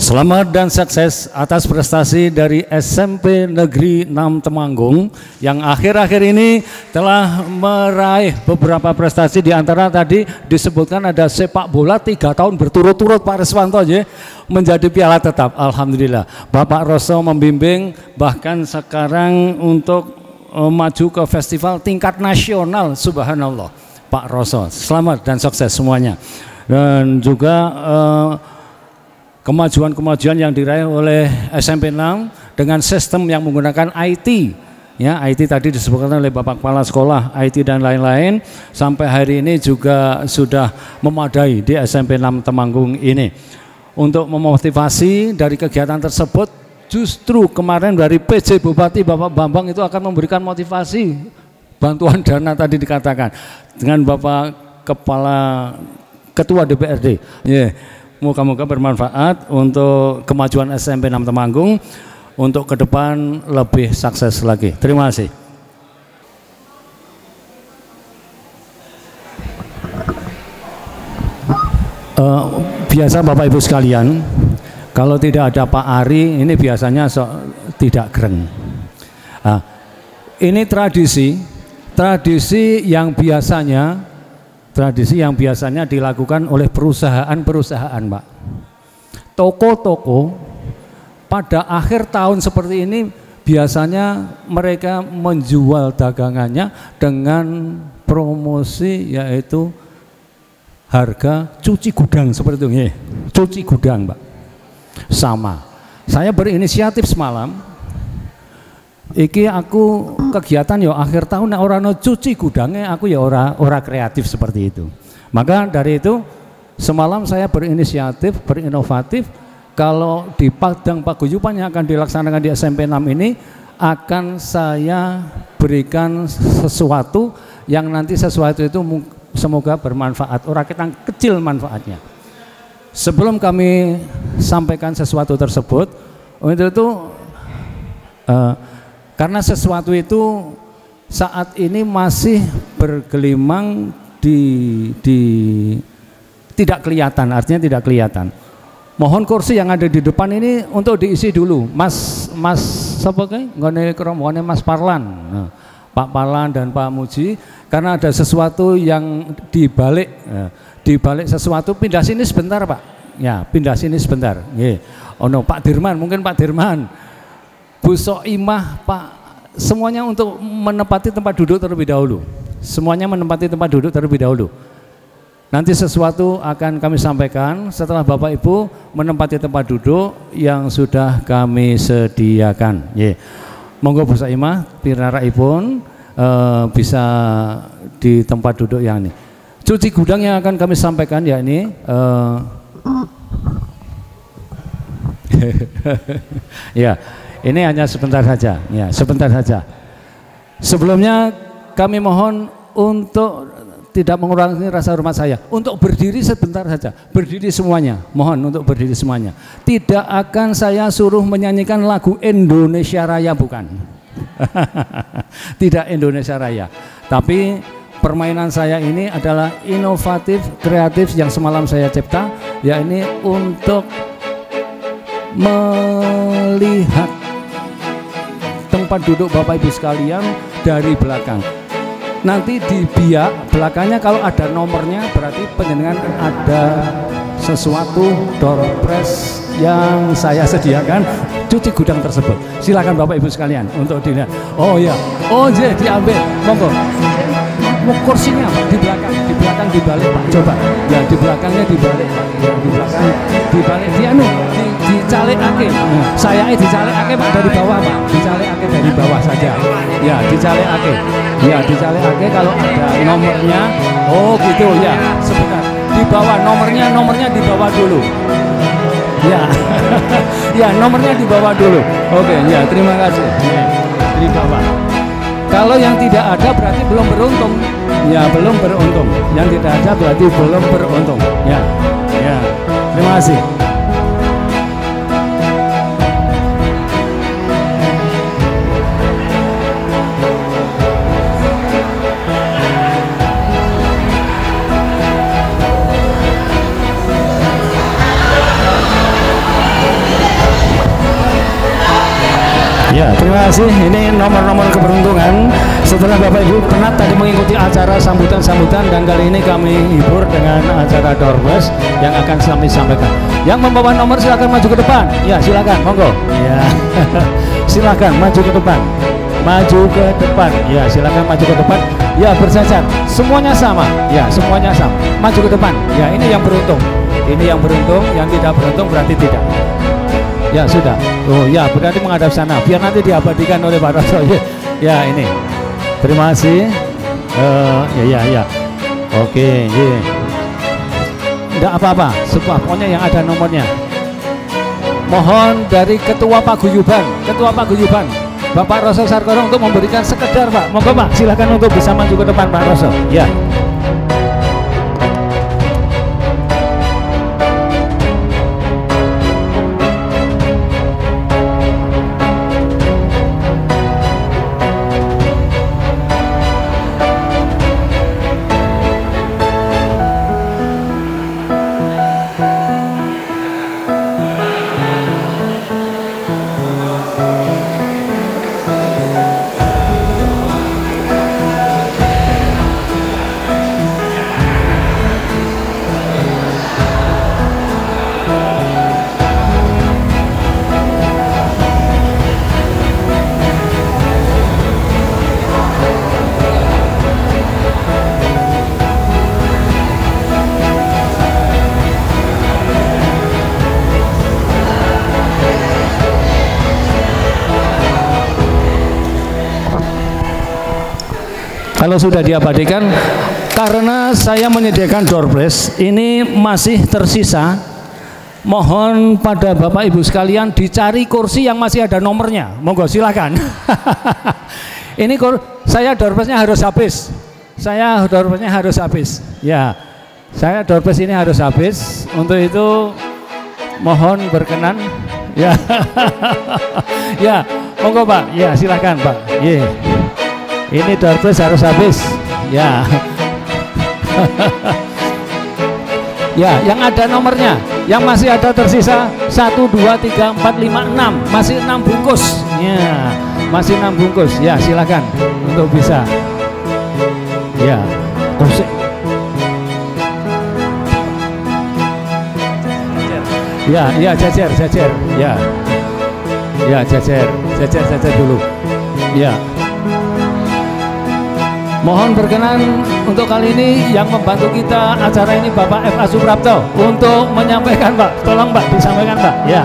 Selamat dan sukses atas prestasi dari SMP Negeri 6 Temanggung yang akhir-akhir ini telah meraih beberapa prestasi, di antara tadi disebutkan ada sepak bola 3 tahun berturut-turut Pak Reswanto ya, menjadi piala tetap. Alhamdulillah. Bapak Roso membimbing, bahkan sekarang untuk maju ke festival tingkat nasional, subhanallah. Pak Roso, selamat dan sukses semuanya. Dan juga kemajuan-kemajuan yang diraih oleh SMP 6 dengan sistem yang menggunakan IT. Ya, IT tadi disebutkan oleh Bapak Kepala Sekolah, IT dan lain-lain, sampai hari ini juga sudah memadai di SMP 6 Temanggung ini. Untuk memotivasi dari kegiatan tersebut, justru kemarin dari PJ Bupati Bapak Bambang itu akan memberikan motivasi bantuan dana tadi dikatakan dengan Bapak Ketua DPRD. Moga-moga bermanfaat untuk kemajuan SMP 6 Temanggung untuk ke depan lebih sukses lagi. Terima kasih. Biasa Bapak Ibu sekalian, kalau tidak ada Pak Ari ini biasanya tidak gereng. Ini tradisi yang biasanya dilakukan oleh perusahaan-perusahaan, Pak. Toko-toko pada akhir tahun seperti ini biasanya mereka menjual dagangannya dengan promosi, yaitu harga cuci gudang seperti itu. Cuci gudang, Pak. Sama. Saya berinisiatif semalam. Iki aku kegiatan ya akhir tahun orang cuci gudangnya, aku ya ora kreatif seperti itu. Maka dari itu semalam saya berinisiatif, berinovatif. Kalau di Padang Paguyuban yang akan dilaksanakan di SMP 6 ini, akan saya berikan sesuatu yang nanti sesuatu itu semoga bermanfaat, orang kita kecil manfaatnya. Sebelum kami sampaikan sesuatu tersebut, untuk itu karena sesuatu itu saat ini masih bergelimang tidak kelihatan, artinya tidak kelihatan. Mohon kursi yang ada di depan ini untuk diisi dulu, Mas siapa ngone Mas Parlan, Pak Parlan dan Pak Muji, karena ada sesuatu yang dibalik sesuatu. Pindah sini sebentar, Pak. Ya, pindah sini sebentar. Pak Dirman, mungkin Pak Dirman, Bu Soimah, Pak, semuanya untuk menempati tempat duduk terlebih dahulu. Semuanya menempati tempat duduk terlebih dahulu. Nanti sesuatu akan kami sampaikan setelah Bapak Ibu menempati tempat duduk yang sudah kami sediakan. Monggo Bu Soimah, piraraipun bisa di tempat duduk yang ini. Cuci gudang yang akan kami sampaikan ya ini. Ya, ini hanya sebentar saja. Ya, sebentar saja. Sebelumnya kami mohon untuk tidak mengurangi rasa hormat saya, untuk berdiri sebentar saja, berdiri semuanya, mohon untuk berdiri semuanya. Tidak akan saya suruh menyanyikan lagu Indonesia Raya, bukan. Tidak Indonesia Raya, tapi permainan saya ini adalah inovatif, kreatif yang semalam saya cipta, yakni untuk melihat tempat duduk Bapak Ibu sekalian dari belakang. Nanti di biak belakangnya kalau ada nomornya berarti penjenengan ada sesuatu door prize yang saya sediakan cuci gudang tersebut. Silakan Bapak Ibu sekalian untuk dilihat. Oh ya, diambil, monggo. Kursinya di belakang dibalik Pak, coba. Ya di belakangnya dibalik Pak, ya di belakang dibalik, dicalekake. Saya dicalekake Pak dari bawah Pak, dicalekake dari bawah saja. Ya dicalekake. Ya dicalekake kalau ada nomornya. Oh gitu ya, sebentar. Di bawah nomornya di bawah dulu. Ya, ya nomornya di bawah dulu. Oke, ya terima kasih. Ya, di bawah. Kalau yang tidak ada berarti belum beruntung. Ya, belum beruntung. Yang tidak ada berarti belum beruntung. Ya, ya. Terima kasih. Ya, terima kasih. Ini nomor-nomor keberuntungan. Setelah Bapak Ibu penat tadi mengikuti acara sambutan-sambutan, dan kali ini kami hibur dengan acara Doorpress yang akan kami sampaikan. Yang membawa nomor silakan maju ke depan. Ya, silakan, monggo. Ya, silakan maju ke depan. Maju ke depan. Ya, silakan maju ke depan. Ya, berjajar. Semuanya sama. Ya, semuanya sama. Maju ke depan. Ya, ini yang beruntung. Ini yang beruntung, yang tidak beruntung berarti tidak. Ya sudah. Oh ya, berarti menghadap sana. Biar nanti diabadikan oleh Pak Roso. Ya ini. Terima kasih. Ya. Oke, Tidak apa-apa. Pokoknya yang ada nomornya. Mohon dari Ketua Paguyuban, Bapak Roso Sarkono untuk memberikan sekedar, Pak. Monggo Pak, silakan untuk bisa maju ke depan Pak Roso. Ya. Kalau sudah diabadikan, karena saya menyediakan door prize, ini masih tersisa. Mohon pada Bapak Ibu sekalian dicari kursi yang masih ada nomornya. Monggo silakan. Ini saya door prize-nya harus habis. Ya, saya door prize ini harus habis. Untuk itu mohon berkenan. Ya, ya, monggo Pak. Ya, silakan Pak. Ini door prize harus habis. Ya. Ya, yang ada nomornya, yang masih ada tersisa 1, 2, 3, 4, 5, 6, masih 6 bungkus. Ya, masih 6 bungkus. Ya, silakan untuk bisa. Ya, ya, jajar. Ya, jajar dulu. Ya. Mohon berkenan untuk kali ini yang membantu kita acara ini Bapak F.A. Suprapto untuk menyampaikan, Pak. Tolong Pak disampaikan Pak. Ya.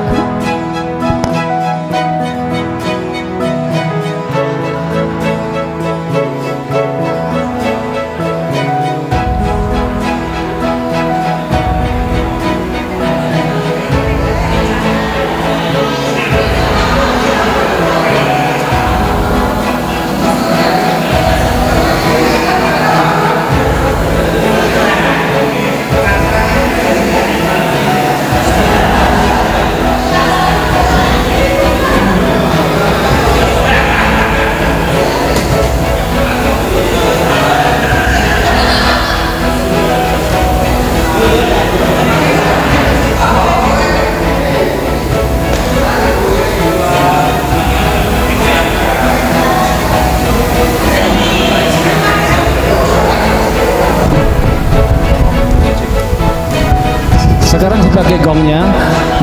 Sekarang sebagai gongnya,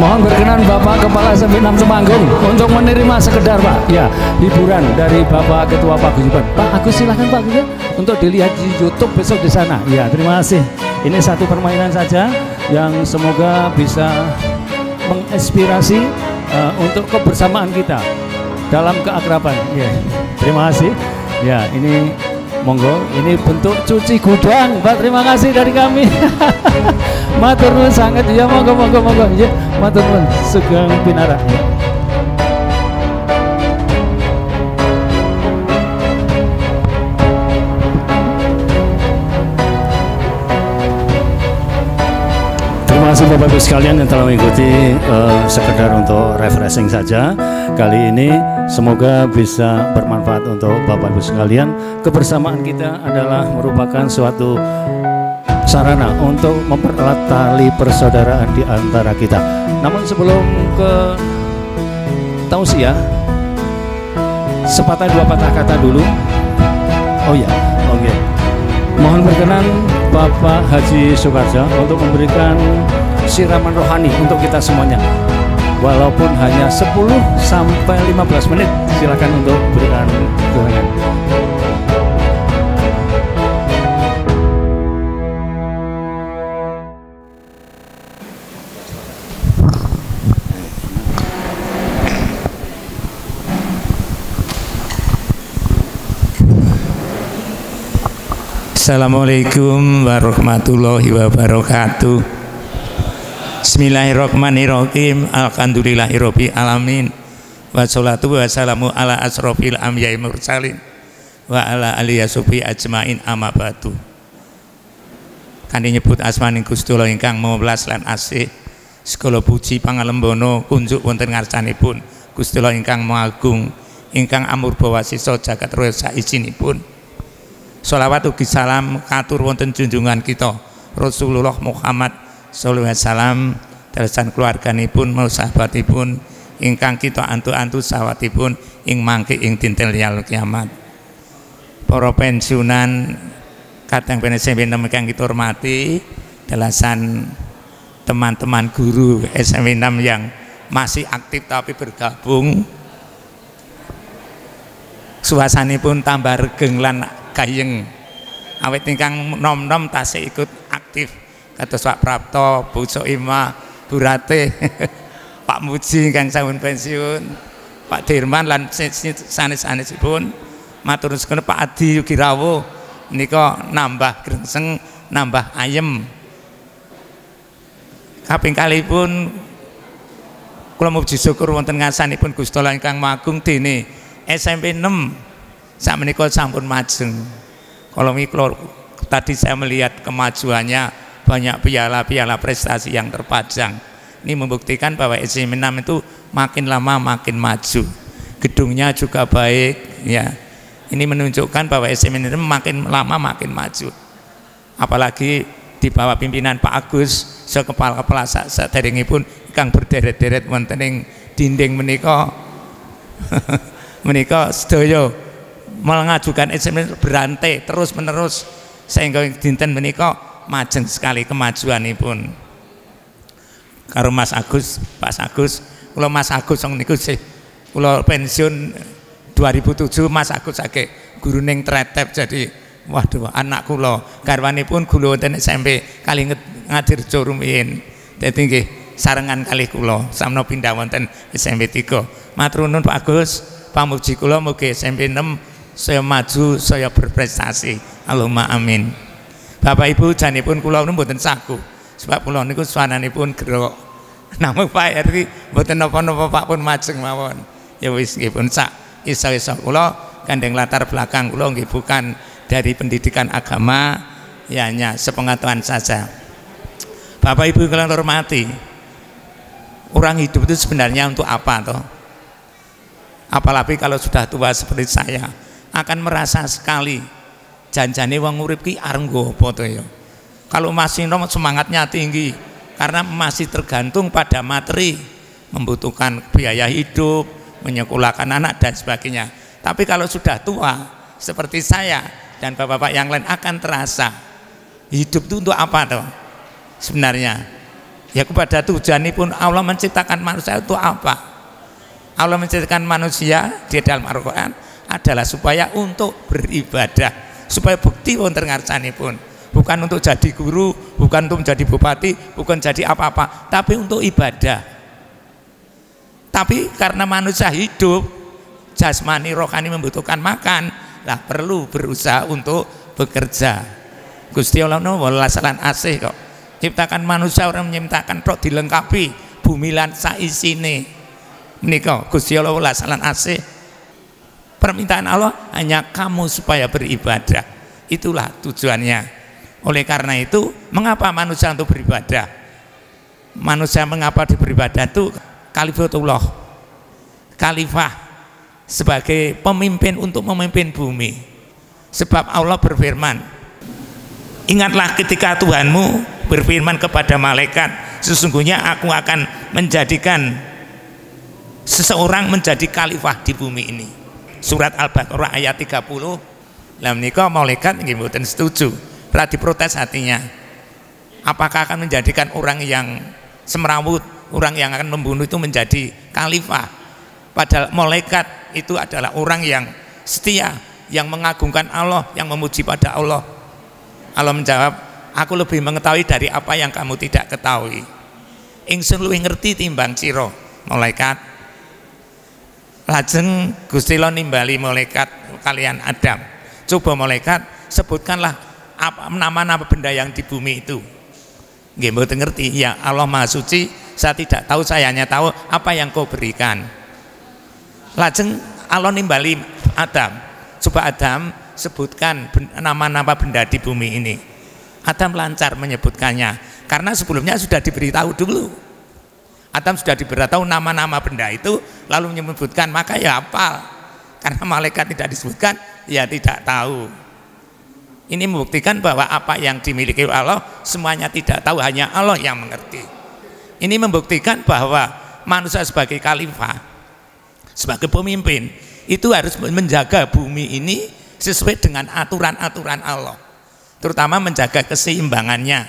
mohon berkenan Bapak Kepala Seminam Temanggung untuk menerima sekedar Pak, ya, hiburan dari Bapak Ketua Paguyuban. Pak Agus silahkan Pak Agus, untuk dilihat di YouTube besok di sana. Ya, terima kasih. Ini satu permainan saja yang semoga bisa menginspirasi untuk kebersamaan kita dalam keakraban. Ya, terima kasih. Ya, ini monggo, ini bentuk cuci gudang, Pak. Terima kasih dari kami. Matur nuwun sangat ya, monggo ya, matur nuwun Sugeng Pinara. Terima kasih Bapak Ibu sekalian yang telah mengikuti sekedar untuk refreshing saja kali ini. Semoga bisa bermanfaat untuk Bapak Ibu sekalian. Kebersamaan kita adalah merupakan suatu sarana untuk mempererat tali persaudaraan di antara kita. Namun sebelum ke tausiah, sepatah dua patah kata dulu. Oh ya, oke. Mohon berkenan Bapak Haji Soekarjo untuk memberikan siraman rohani untuk kita semuanya. Walaupun hanya 10 sampai 15 menit, silakan untuk berikan dorongan. Assalamualaikum warahmatullahi wabarakatuh. Bismillahirrahmanirrahim. Alhamdulillahirabbil alamin. Wassalatu wassalamu ala asrofil anbiya'i mursalin wa ala alihi washabihi ajmain amma ba'du. Kanthi nyebut asmaning Gusti Allah ingkang mawelas lan asih, segala puji pangalembono kunjuk wonten ngarsanipun Gusti Allah ingkang Maha Agung, ingkang amurba wasisa jagat raya saijinipun. Sholawat ugi salam katur wonten junjungan kita Rasulullah Muhammad sallallahu alaihi wasallam, dalasan keluarganipun, sahabatipun ingkang kita antu-antu sawatipun ing mangke ing dinten yaumul kiamat. Para pensiunan kadang SMP 6 ingkang kita hormati, dalasan teman-teman guru SMP 6 yang masih aktif tapi bergabung, suasanipun tambah regeng lan gayeng awet ingkang nom-nom tasih ikut aktif kados Pak Prapto, Bu Soima, Bu Rate, Pak Muji ingkang sampun pensiun, Pak Dirman lan sanes-sanesipun, matur nuwun Pak Adi Yugirawo menika nambah grengseng, nambah ayem. Kaping kalipun kula muji syukur wonten ngarsanipun Gusti Allah ingkang Maha Agung dene SMP 6 sakmenika sampun majeng. Kalau tadi saya melihat kemajuannya, banyak piala-piala prestasi yang terpajang. Ini membuktikan bahwa SMP 6 itu makin lama makin maju. Gedungnya juga baik, ya. Ini menunjukkan bahwa SMP 6 makin lama makin maju. Apalagi di bawah pimpinan Pak Agus, kepala-kepala saderengipun ingkang berderet-deret wonten ing dinding menika menika sedaya mengajukan SMP berantai terus menerus sehingga dinten menika majeng sekali kemajuanipun. Karo Mas Agus, Pak Agus, kula Mas Agus wong niku sih kula pensiun 2007, Mas Agus akeh guru ning Tretep, jadi waduh anak kula garwanipun guru wonten SMP kali Ngadirjo rumiyin. Dadi nggih sarengan kalih kula samna pindah wonten SMP 3. Matur nuwun Pak Agus, pamuji kula mugi SMP 6 saya maju, saya berprestasi. Allahumma amin. Bapak Ibu janipun kula niku mboten saku, sebab kula niku swananipun gerok. Namung Pak RI mboten napa-napa Pak pun majeng mawon. Ya wis nggih pun sak isa-isa kula gandeng latar belakang kula nggih bukan dari pendidikan agama, ya hanya sepengetahuan saja. Bapak Ibu kula hormati, orang hidup itu sebenarnya untuk apa toh? Apalagi kalau sudah tua seperti saya, akan merasa sekali janjane wong urip ki arep nggo apa to ya. Kalau masih semangatnya tinggi karena masih tergantung pada materi, membutuhkan biaya hidup, menyekolahkan anak dan sebagainya. Tapi kalau sudah tua seperti saya dan bapak-bapak yang lain akan terasa hidup itu untuk apa toh? Sebenarnya ya kepada tujuanipun Allah menciptakan manusia itu apa? Allah menciptakan manusia di dalam Al-Quran adalah supaya untuk beribadah, supaya bukti wonten ngarsanipun, bukan untuk jadi guru, bukan untuk menjadi bupati, bukan jadi apa-apa, tapi untuk ibadah. Tapi karena manusia hidup jasmani rohani membutuhkan makan, lah perlu berusaha untuk bekerja. Gusti Allah welas lan asih kok ciptakan manusia, orang menciptakan tok dilengkapi bumi lan saisine menika. Gusti Allah welas lan asih. Permintaan Allah hanya kamu supaya beribadah, itulah tujuannya. Oleh karena itu, mengapa manusia untuk beribadah? Manusia mengapa beribadah itu khalifatullah, khalifah sebagai pemimpin untuk memimpin bumi. Sebab Allah berfirman, ingatlah ketika Tuhanmu berfirman kepada malaikat, sesungguhnya aku akan menjadikan seseorang menjadi khalifah di bumi ini. Surat Al-Baqarah ayat 30. Lah menika malaikat nggih mboten setuju, ora diprotes hatinya. Apakah akan menjadikan orang yang semrawut, orang yang akan membunuh itu menjadi khalifah? Padahal malaikat itu adalah orang yang setia, yang mengagungkan Allah, yang memuji pada Allah. Allah menjawab, aku lebih mengetahui dari apa yang kamu tidak ketahui. Ingsun luwih ngerti timbang sira, malaikat. Lajeng Gusti Allah nimbali malaikat kalian Adam. Coba malaikat sebutkanlah apa nama-nama benda yang di bumi itu. Nggih mboten ngerti. Ya Allah Maha Suci, saya tidak tahu, saya hanya tahu apa yang Kau berikan. Lajeng Allah nimbali Adam. Coba Adam sebutkan nama-nama benda di bumi ini. Adam lancar menyebutkannya karena sebelumnya sudah diberitahu dulu. Adam sudah diberitahu nama-nama benda itu, lalu menyebutkan, maka ya hafal. Karena malaikat tidak disebutkan, ya tidak tahu. Ini membuktikan bahwa apa yang dimiliki Allah semuanya tidak tahu, hanya Allah yang mengerti. Ini membuktikan bahwa manusia sebagai khalifah, sebagai pemimpin, itu harus menjaga bumi ini sesuai dengan aturan-aturan Allah, terutama menjaga keseimbangannya.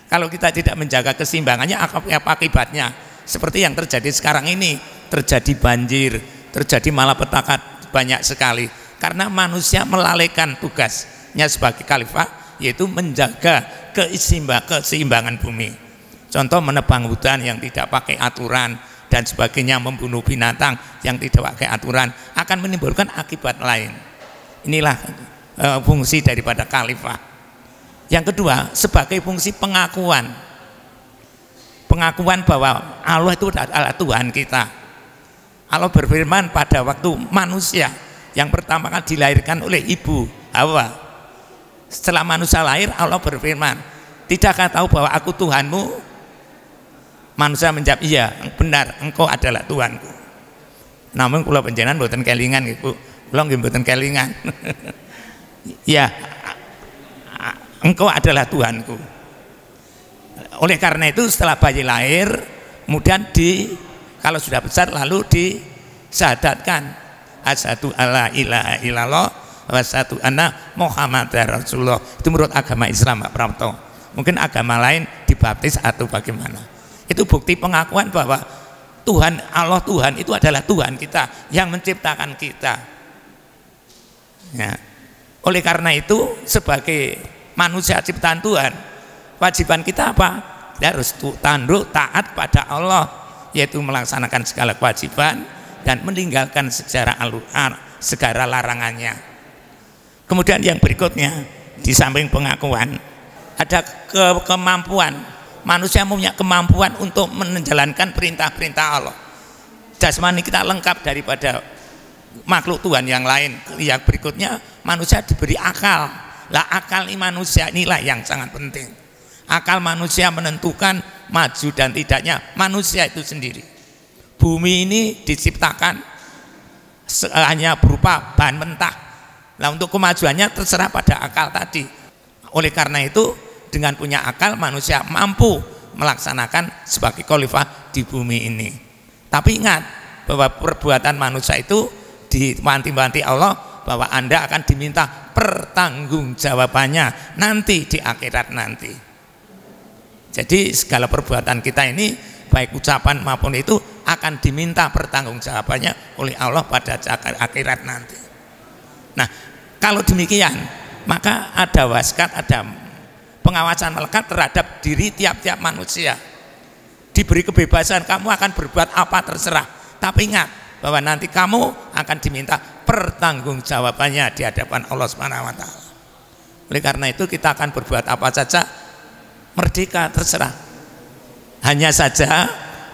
Kalau kita tidak menjaga keseimbangannya, apa akibatnya? Seperti yang terjadi sekarang ini, terjadi banjir, terjadi malapetaka banyak sekali karena manusia melalaikan tugasnya sebagai khalifah, yaitu menjaga keseimbangan bumi. Contoh menebang hutan yang tidak pakai aturan dan sebagainya, membunuh binatang yang tidak pakai aturan, akan menimbulkan akibat lain. Inilah fungsi daripada khalifah. Yang kedua, sebagai fungsi pengakuan bahwa Allah itu adalah Tuhan kita. Allah berfirman pada waktu manusia yang pertama kali dilahirkan oleh ibu Hawa. Setelah manusia lahir, Allah berfirman, tidakkah tahu bahwa aku Tuhanmu? Manusia menjawab, iya benar, engkau adalah Tuhanku. Namun kula panjenengan mboten kelingan Ibu, kula nggih mboten kelingan. Ya, engkau adalah Tuhanku. Oleh karena itu setelah bayi lahir, kemudian kalau sudah besar lalu disyahadatkan asyhadu alla ilaha illallah wa asyhadu anna Muhammadar Rasulullah. Itu menurut agama Islam Pak Prapto. Mungkin agama lain dibaptis atau bagaimana. Itu bukti pengakuan bahwa Tuhan, Allah Tuhan itu adalah Tuhan kita yang menciptakan kita. Ya. Oleh karena itu sebagai manusia ciptaan Tuhan, kewajiban kita apa? Kita harus tunduk taat pada Allah, yaitu melaksanakan segala kewajiban dan meninggalkan segala larangannya. Kemudian yang berikutnya, di samping pengakuan, ada kemampuan. Manusia punya kemampuan untuk menjalankan perintah-perintah Allah. Jasmani kita lengkap daripada makhluk Tuhan yang lain. Yang berikutnya, manusia diberi akal. Lah akal manusia inilah yang sangat penting. Akal manusia menentukan maju dan tidaknya manusia itu sendiri. Bumi ini diciptakan hanya berupa bahan mentah. Nah untuk kemajuannya terserah pada akal tadi. Oleh karena itu dengan punya akal manusia mampu melaksanakan sebagai khalifah di bumi ini. Tapi ingat bahwa perbuatan manusia itu diwanti-wanti Allah bahwa Anda akan diminta pertanggungjawabannya nanti di akhirat nanti. Jadi segala perbuatan kita ini baik ucapan maupun itu akan diminta pertanggungjawabannya oleh Allah pada akhirat nanti. Nah kalau demikian maka ada waskat, ada pengawasan melekat terhadap diri tiap-tiap manusia. Diberi kebebasan, kamu akan berbuat apa terserah, tapi ingat bahwa nanti kamu akan diminta pertanggungjawabannya di hadapan Allah Subhanahu wa taala. Oleh karena itu kita akan berbuat apa saja merdeka terserah. Hanya saja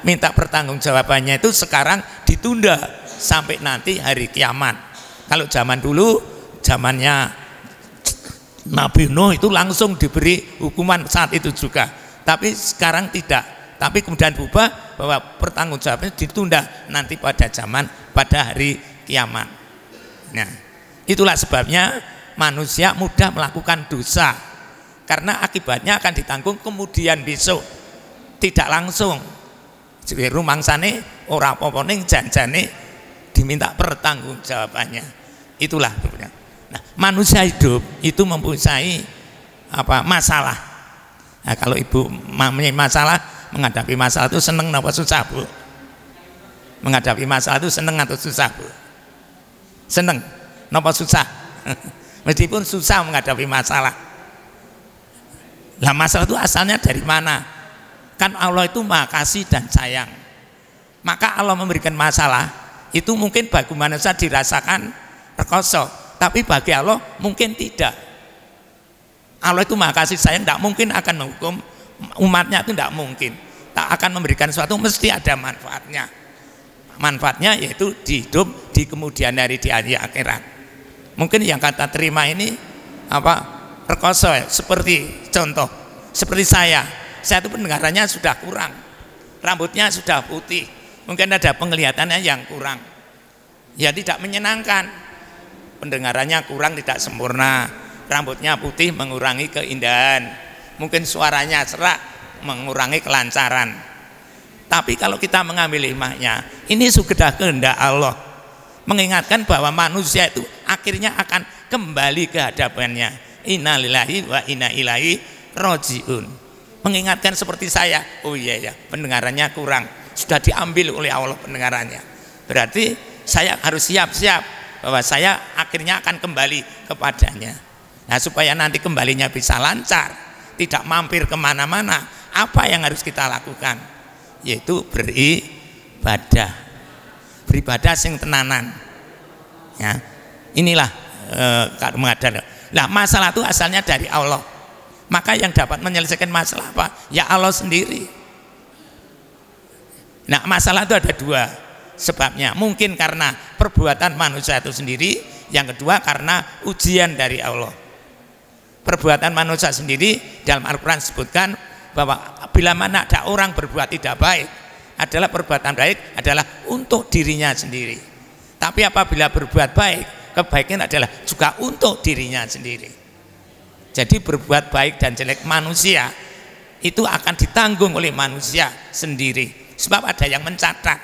minta pertanggungjawabannya itu sekarang ditunda sampai nanti hari kiamat. Kalau zaman dulu, zamannya Nabi Nuh itu langsung diberi hukuman saat itu juga. Tapi sekarang tidak. Tapi kemudian berubah bahwa pertanggungjawabannya ditunda nanti pada hari kiamat. Nah, itulah sebabnya manusia mudah melakukan dosa karena akibatnya akan ditanggung kemudian besok, tidak langsung. Jadi rumangsane ora apa-apa ning janjane diminta pertanggungjawabannya. Itulah sebenarnya. Nah, manusia hidup itu mempunyai masalah. Nah, kalau ibu mempunyai masalah, menghadapi masalah itu seneng apa susah Bu? Menghadapi masalah itu seneng atau susah Bu? Seneng, apa susah? Meskipun susah menghadapi masalah. Lah masalah itu asalnya dari mana? Kan Allah itu Maha Kasih dan sayang. Maka Allah memberikan masalah itu mungkin bagi manusia dirasakan rekoso, tapi bagi Allah mungkin tidak. Allah itu maha kasih sayang, tidak mungkin akan menghukum umatnya, itu tidak mungkin. Tak akan memberikan sesuatu, mesti ada manfaatnya. Manfaatnya yaitu di hidup, di kemudian hari, di hari akhirat. Mungkin yang kata terima ini rekoso, seperti contoh, seperti saya itu pendengarannya sudah kurang, rambutnya sudah putih, mungkin ada penglihatannya yang kurang, ya tidak menyenangkan, pendengarannya kurang, tidak sempurna, rambutnya putih mengurangi keindahan, mungkin suaranya serak mengurangi kelancaran. Tapi kalau kita mengambil hikmahnya, ini sudah kehendak Allah, mengingatkan bahwa manusia itu akhirnya akan kembali ke hadapannya. Innalillahi wa inna ilaihi rajiun. Mengingatkan seperti saya, oh iya ya, pendengarannya kurang, sudah diambil oleh Allah pendengarannya. Berarti saya harus siap-siap bahwa saya akhirnya akan kembali kepadanya. Nah, supaya nanti kembalinya bisa lancar, tidak mampir kemana-mana, apa yang harus kita lakukan? Yaitu beribadah, sing tenanan. Ya, inilah mengadar. Nah, masalah itu asalnya dari Allah. Maka yang dapat menyelesaikan masalah apa? Ya Allah sendiri. Nah, masalah itu ada dua sebabnya. Mungkin karena perbuatan manusia itu sendiri, yang kedua karena ujian dari Allah. Perbuatan manusia sendiri dalam Al-Quran disebutkan bahwa bila mana ada orang berbuat tidak baik, adalah perbuatan baik adalah untuk dirinya sendiri. Tapi apabila berbuat baik, kebaikan adalah juga untuk dirinya sendiri. Jadi berbuat baik dan jelek manusia itu akan ditanggung oleh manusia sendiri. Sebab ada yang mencatat.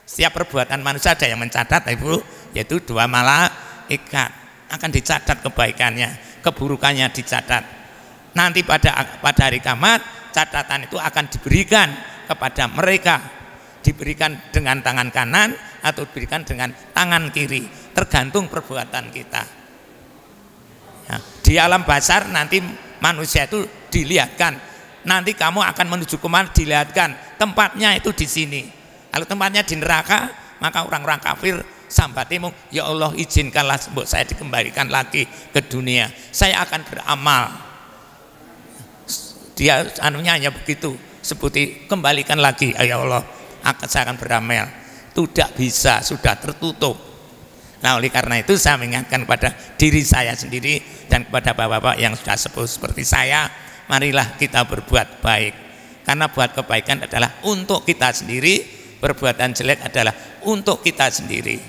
Setiap perbuatan manusia ada yang mencatat, Ibu, yaitu 2 malaikat. Akan dicatat kebaikannya, keburukannya dicatat. Nanti pada hari kiamat catatan itu akan diberikan kepada mereka, diberikan dengan tangan kanan atau diberikan dengan tangan kiri, tergantung perbuatan kita. Ya, di alam basar nanti manusia itu dilihatkan, nanti kamu akan menuju kemana dilihatkan, tempatnya itu di sini. Kalau tempatnya di neraka, maka orang-orang kafir sambatimu, ya Allah izinkanlah saya dikembalikan lagi ke dunia, saya akan beramal. Dia anunya hanya begitu, sebuti kembalikan lagi, ya Allah saya akan beramal. Tidak bisa, sudah tertutup. Nah, oleh karena itu saya mengingatkan kepada diri saya sendiri dan kepada bapak-bapak yang sudah sepuh seperti saya, marilah kita berbuat baik, karena buat kebaikan adalah untuk kita sendiri, perbuatan jelek adalah untuk kita sendiri.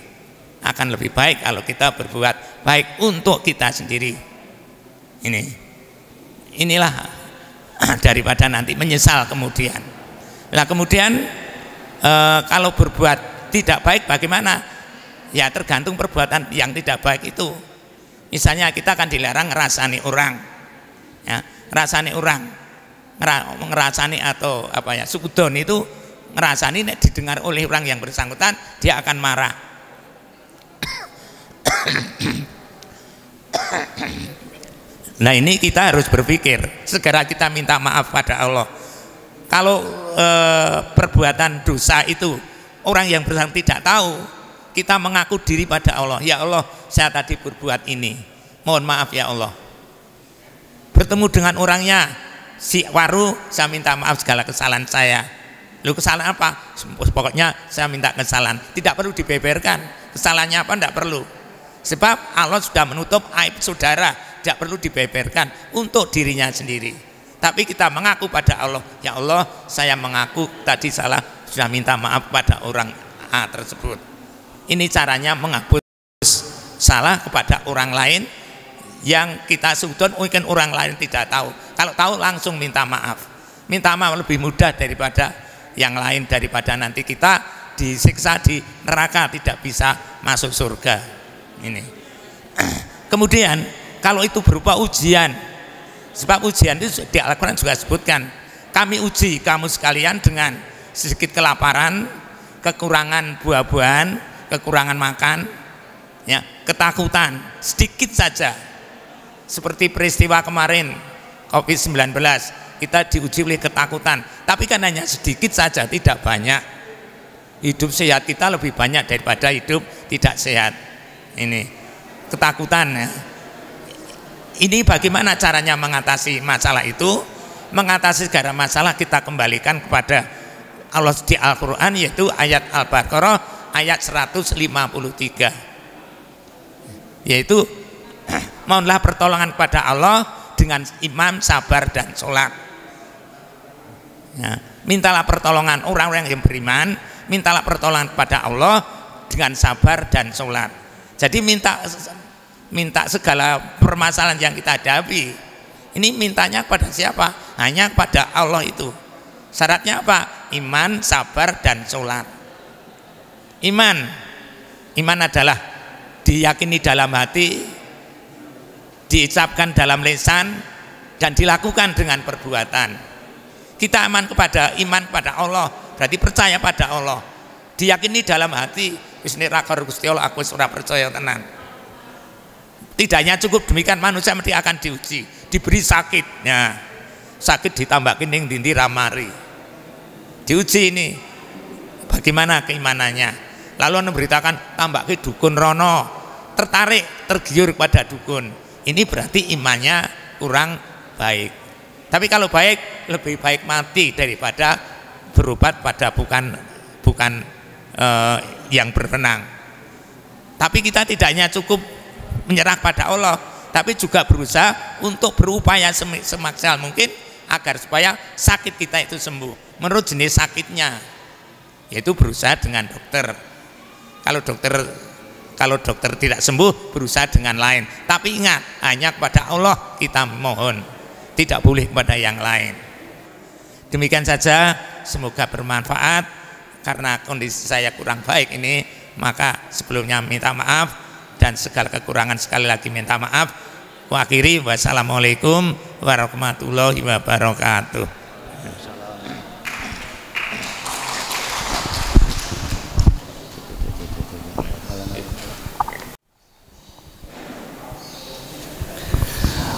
Akan lebih baik kalau kita berbuat baik untuk kita sendiri. Inilah daripada nanti menyesal kemudian. Nah, kemudian kalau berbuat tidak baik bagaimana? Ya tergantung perbuatan yang tidak baik itu. Misalnya kita akan dilarang ngerasani orang, ya, ngerasani atau sukudon itu ngerasani, didengar oleh orang yang bersangkutan dia akan marah. Nah, ini kita harus berpikir, segera kita minta maaf pada Allah. Kalau perbuatan dosa itu orang yang bersangkutan tidak tahu, kita mengaku diri pada Allah, ya Allah saya tadi berbuat ini, mohon maaf ya Allah. Bertemu dengan orangnya, si waru, saya minta maaf segala kesalahan saya. Lalu kesalahan apa? Pokoknya saya minta kesalahan, tidak perlu dibeberkan kesalahannya apa, tidak perlu. Sebab Allah sudah menutup aib saudara, tidak perlu dibeberkan untuk dirinya sendiri. Tapi kita mengaku pada Allah, ya Allah saya mengaku tadi salah, sudah minta maaf pada orang A tersebut. Ini caranya menghapus salah kepada orang lain yang kita sudon, mungkin orang lain tidak tahu. Kalau tahu langsung minta maaf. Minta maaf lebih mudah daripada yang lain, daripada nanti kita disiksa di neraka tidak bisa masuk surga. Ini. Kemudian kalau itu berupa ujian, sebab ujian itu di Al-Quran juga sebutkan, kami uji kamu sekalian dengan sedikit kelaparan, kekurangan buah-buahan, kekurangan makan, ya, ketakutan sedikit saja. Seperti peristiwa kemarin COVID-19, kita diuji oleh ketakutan, tapi kan hanya sedikit saja, tidak banyak. Hidup sehat kita lebih banyak daripada hidup tidak sehat. Ini ketakutan, ya. Ini bagaimana caranya mengatasi masalah itu? Mengatasi segala masalah kita kembalikan kepada Allah di Al-Quran, yaitu ayat Al-Baqarah ayat 153, yaitu mohonlah pertolongan kepada Allah dengan iman, sabar, dan sholat. Ya, mintalah pertolongan orang-orang yang beriman, mintalah pertolongan kepada Allah dengan sabar dan sholat. Jadi minta segala permasalahan yang kita hadapi ini mintanya kepada siapa? Hanya kepada Allah itu. Syaratnya apa? Iman, sabar, dan sholat. Iman adalah diyakini dalam hati, diucapkan dalam lisan, dan dilakukan dengan perbuatan. Kita iman kepada Allah, berarti percaya pada Allah, diyakini dalam hati, wis nek ra karo Gusti Allah aku wis ora percaya tenan. Tidak hanya cukup demikian, manusia mesti akan diuji, diberi sakitnya, sakit ditambahkan yang dindi ramari, diuji ini bagaimana keimanannya. Lalu memberitakan tambah ke dukun rono, tertarik, tergiur kepada dukun, ini berarti imannya kurang baik. Tapi kalau baik, lebih baik mati daripada berobat pada bukan yang berwenang. Tapi kita tidak hanya cukup menyerah pada Allah, tapi juga berusaha untuk berupaya semaksimal mungkin agar supaya sakit kita itu sembuh menurut jenis sakitnya, yaitu berusaha dengan dokter. Kalau dokter tidak sembuh, berusaha dengan lain. Tapi ingat, hanya kepada Allah kita mohon, tidak boleh kepada yang lain. Demikian saja, semoga bermanfaat. Karena kondisi saya kurang baik ini, maka sebelumnya minta maaf, dan segala kekurangan sekali lagi minta maaf. Akhiri, wassalamualaikum warahmatullahi wabarakatuh.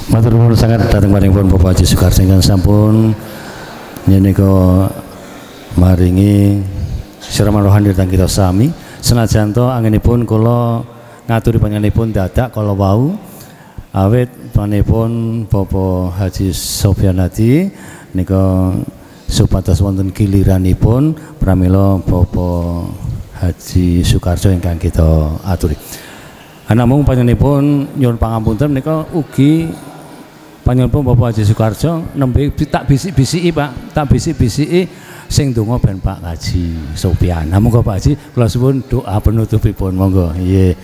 Matur nuwun sangat dhateng paringipun Bapak Haji Sukarso ingkang sampun nyenika maringi siraman rohani dhateng kita sami. Senajan to anginipun kula ngaturi panjenenganipun dadak kala wau awit panipun Bapak Haji Sofyan Hadi nika supados wonten giliranipun pramila Bapak Haji Sukarso ingkang kita aturi. Namung panjenenganipun nyuwun pangapunten menika ugi panjenenganipun Bapak Haji Sukarso nembe tak bisik-bisiki Pak, tak bisik-bisiki sing donga ben Pak Haji Sofyan. Monggo Pak Haji kula suwun doa penutupipun, monggo. Nggih.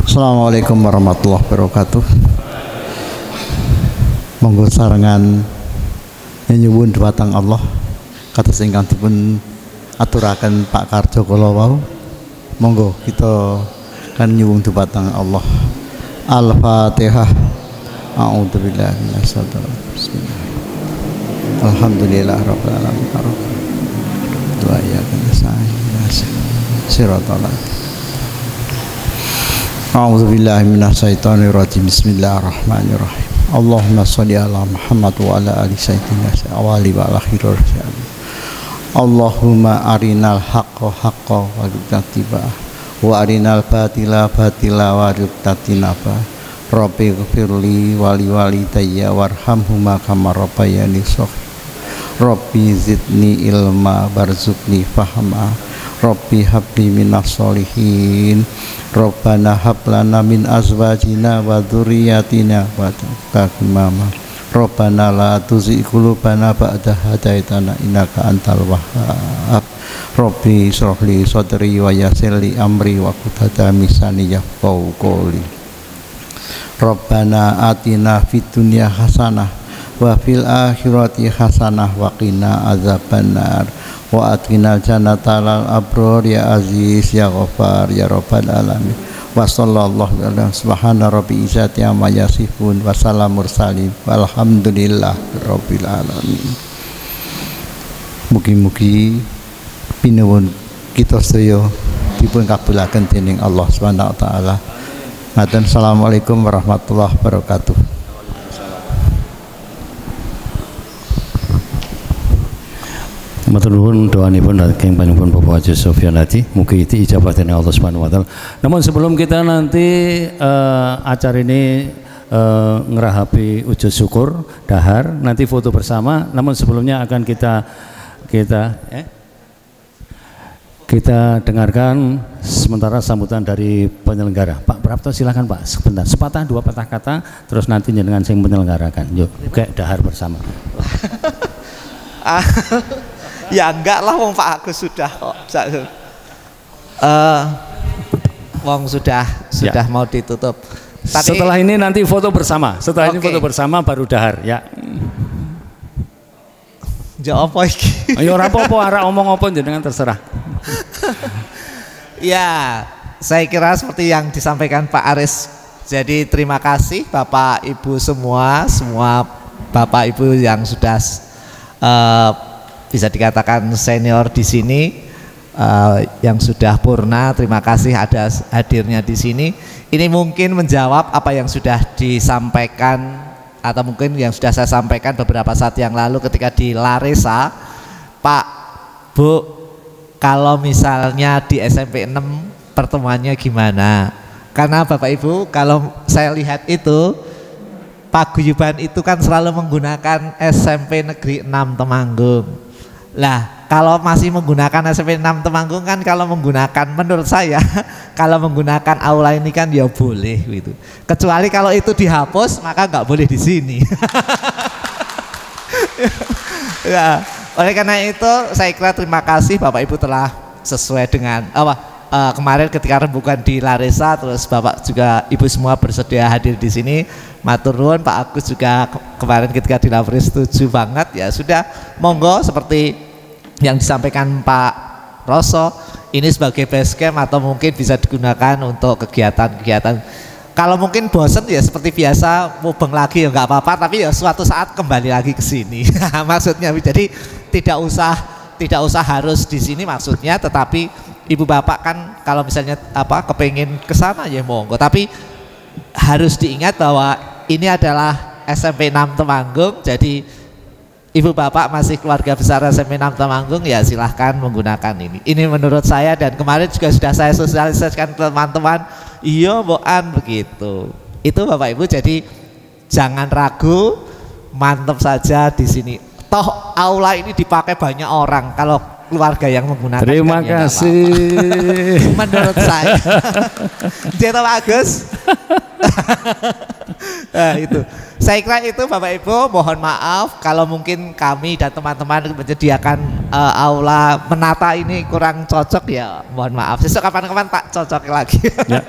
Assalamualaikum warahmatullahi wabarakatuh. Monggo sarengan nyuwun dhumateng Allah kados ingkang dipun aturaken Pak Karjo kala wau. Monggo kita kan nyuwun dhumateng Allah. Al-Fatihah. A'udzubillahi minasyaitonir rajim. Alhamdulillah rabbil alamin. Doa ya kana siratal A'udzubillahi minasyaitonir rajim. Bismillahirrahmanirrahim. Allahumma sholli ala Muhammad wa ala ali sayyidina awali wa akhirul syam. Allahumma arinal haqqo haqqo wa rizqna wa arinal batila batila wa rizqna. Rabbi ghfirli wali walidayya warhamhuma kama rabbayani shaghira. Rabbi zidni ilma warzuqni fahma. Rabbi habli minas solihin. Rabbana hablana min azwajina wa dzurriyyatina wa qurrata Rabbana la tuzigh qulubana ba'da hadaitana innaka antal wahhab. Rabbi shrah li sadri wa yassir li amri wa qudata misani yafqahu qawli. Rabbana atina fid dunya hasanah wa fil akhirati hasanah wa qina adzabannar wa atina jannata lal abrar ya aziz ya ghafar ya rabbal alamin. Wa sallallahu alaihi subhana rabbi izzati amma yasifun wa salam mursalin walhamdulillah rabbil alamin. Mugi-mugi pinuwun kita sedaya dipun kabulaken dening Allah Subhanahu wa taala. Ngaten, assalamualaikum warahmatullahi wabarakatuh. Matur nuwun doanipun saking panjenengan Bapak Haji Sofyan Hadi, mugi ijabah dening Allah Subhanahu wa taala. Namun sebelum kita nanti acara ini ngerahapi wujud syukur dahar, nanti foto bersama. Namun sebelumnya akan kita dengarkan sementara sambutan dari penyelenggara. Pak Prapto silakan Pak, sebentar, sepatah dua patah kata, terus nanti dengan sing menyelenggarakan. Yuk, kayak dahar bersama. Ya enggak lah, wong Pak Agus sudah kok. Wong sudah ya, mau ditutup. Setelah ini nanti foto bersama. Setelah ini foto bersama baru dahar ya. Ya apa iki? Ayo ora apa-apa, arek omong apa jenengan terserah. Ya, saya kira seperti yang disampaikan Pak Aris. Jadi terima kasih Bapak Ibu semua Bapak Ibu yang sudah bisa dikatakan senior di sini, yang sudah purna. Terima kasih ada hadirnya di sini. Ini mungkin menjawab apa yang sudah disampaikan atau mungkin yang sudah saya sampaikan beberapa saat yang lalu ketika di Laresa. Pak, Bu, kalau misalnya di SMP 6 pertemuannya gimana? Karena Bapak Ibu, kalau saya lihat itu paguyuban itu kan selalu menggunakan SMP Negeri 6 Temanggung. Lah, kalau masih menggunakan SMP 6 Temanggung kan, kalau menggunakan, menurut saya kalau menggunakan aula ini kan ya boleh gitu. Kecuali kalau itu dihapus maka nggak boleh di sini. Ya, oleh karena itu saya kira terima kasih Bapak Ibu telah sesuai dengan kemarin ketika rembukan di Laresa, terus Bapak juga Ibu semua bersedia hadir di sini. Matur nuwun, Pak Agus juga kemarin ketika di Labris setuju banget. Ya sudah, monggo seperti yang disampaikan Pak Roso, ini sebagai base camp atau mungkin bisa digunakan untuk kegiatan-kegiatan. Kalau mungkin bosen ya seperti biasa mubeng lagi ya nggak apa-apa, tapi ya suatu saat kembali lagi ke sini. Maksudnya jadi tidak usah harus di sini maksudnya, tetapi Ibu Bapak kan kalau misalnya kepengin ke sana ya monggo, tapi harus diingat bahwa ini adalah SMP 6 Temanggung, jadi Ibu Bapak masih keluarga besar SMP 6 Temanggung, ya silahkan menggunakan ini. Ini menurut saya, dan kemarin juga sudah saya sosialisasikan teman-teman, iya Boan begitu. Itu Bapak Ibu, jadi jangan ragu, mantap saja di sini. Toh aula ini dipakai banyak orang, kalau keluarga yang menggunakan. Terima kasih. Menurut saya. Jadi Pak Agus. Nah, itu. Saya kira itu Bapak Ibu, mohon maaf kalau mungkin kami dan teman-teman menyediakan aula menata ini kurang cocok, ya mohon maaf. Besok kapan-kapan tak cocok lagi. Ya.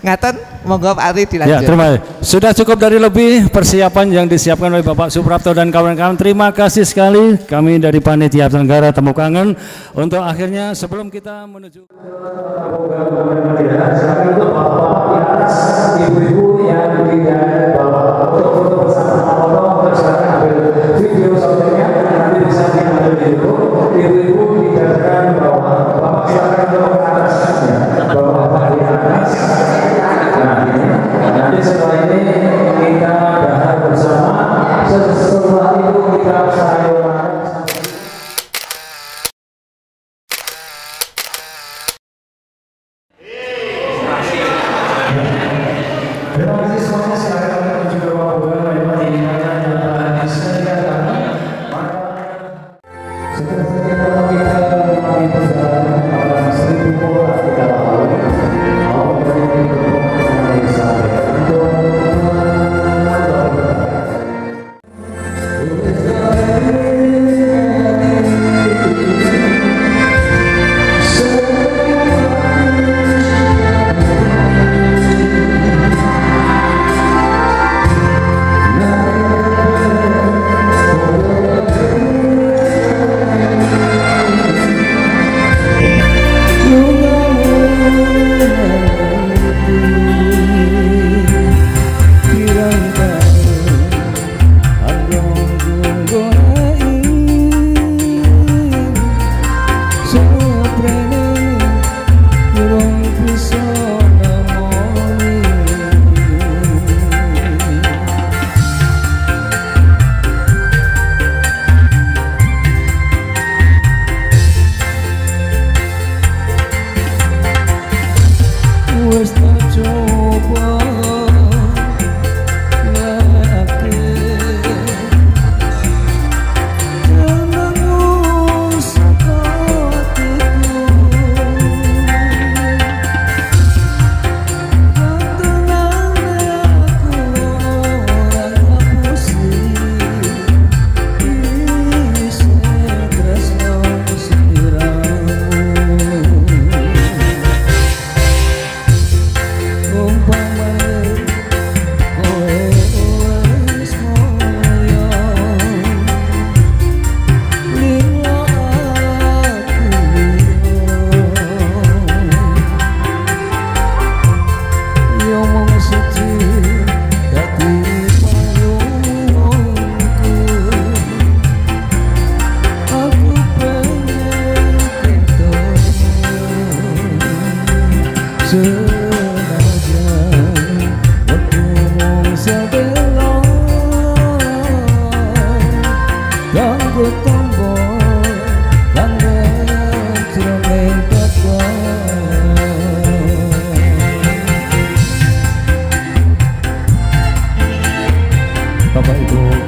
Ngaten, monggo Pak Ari dilanjut. Ya, terima kasih. Sudah cukup dari lebih persiapan yang disiapkan oleh Bapak Suprapto dan kawan-kawan. Terima kasih sekali kami dari Panitia Penyelenggara Temu Kangen. Untuk akhirnya sebelum kita menuju ibu-ibu yang tidak bawa untuk foto bersama, untuk silakan ambil video soalnya nanti bisa diambil dulu. Ibu-ibu dijaga bahwa Bapak silakan ke atas saja, bahwa Bapak di atas. Nah ini nanti setelah ini kita dahar bersama. Setelah itu kita sayuran. Terima kasih semuanya, silakan menuju ke ruang publik.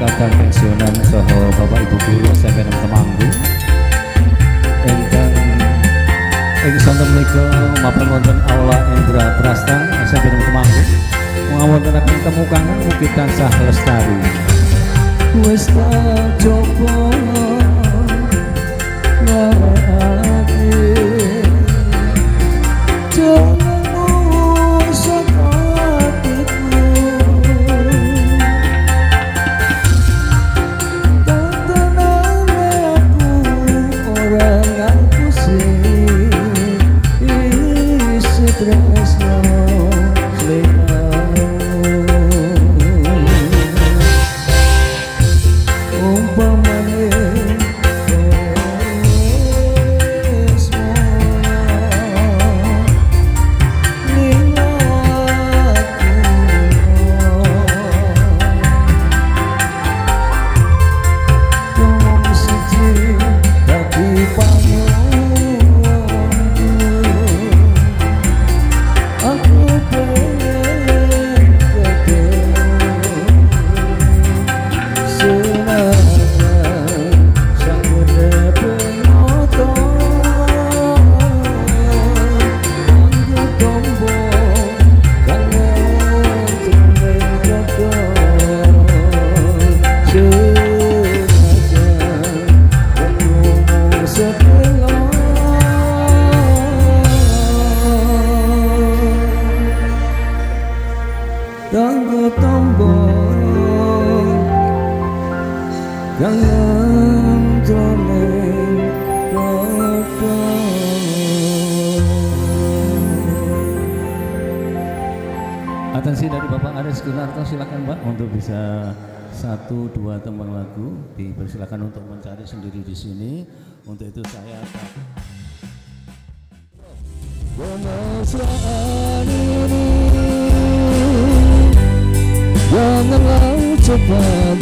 kakang pensiunan saha bapak ibu guru SMP Temanggung ingkang ing sonten menika mapan wonten aula Indra Prasta SMP Temanggung ngawontenaken temu kangen mugi tansah lestari wis tak coba lagi jangan sakatiku tantangan aku orang aku sih isi tresno Atensi dari Bapak Aris Gunarto, silakan Pak untuk bisa 1-2 tembang lagu, dipersilakan untuk mencari sendiri di sini. Untuk itu saya akan kemesraan ini janganlah cepat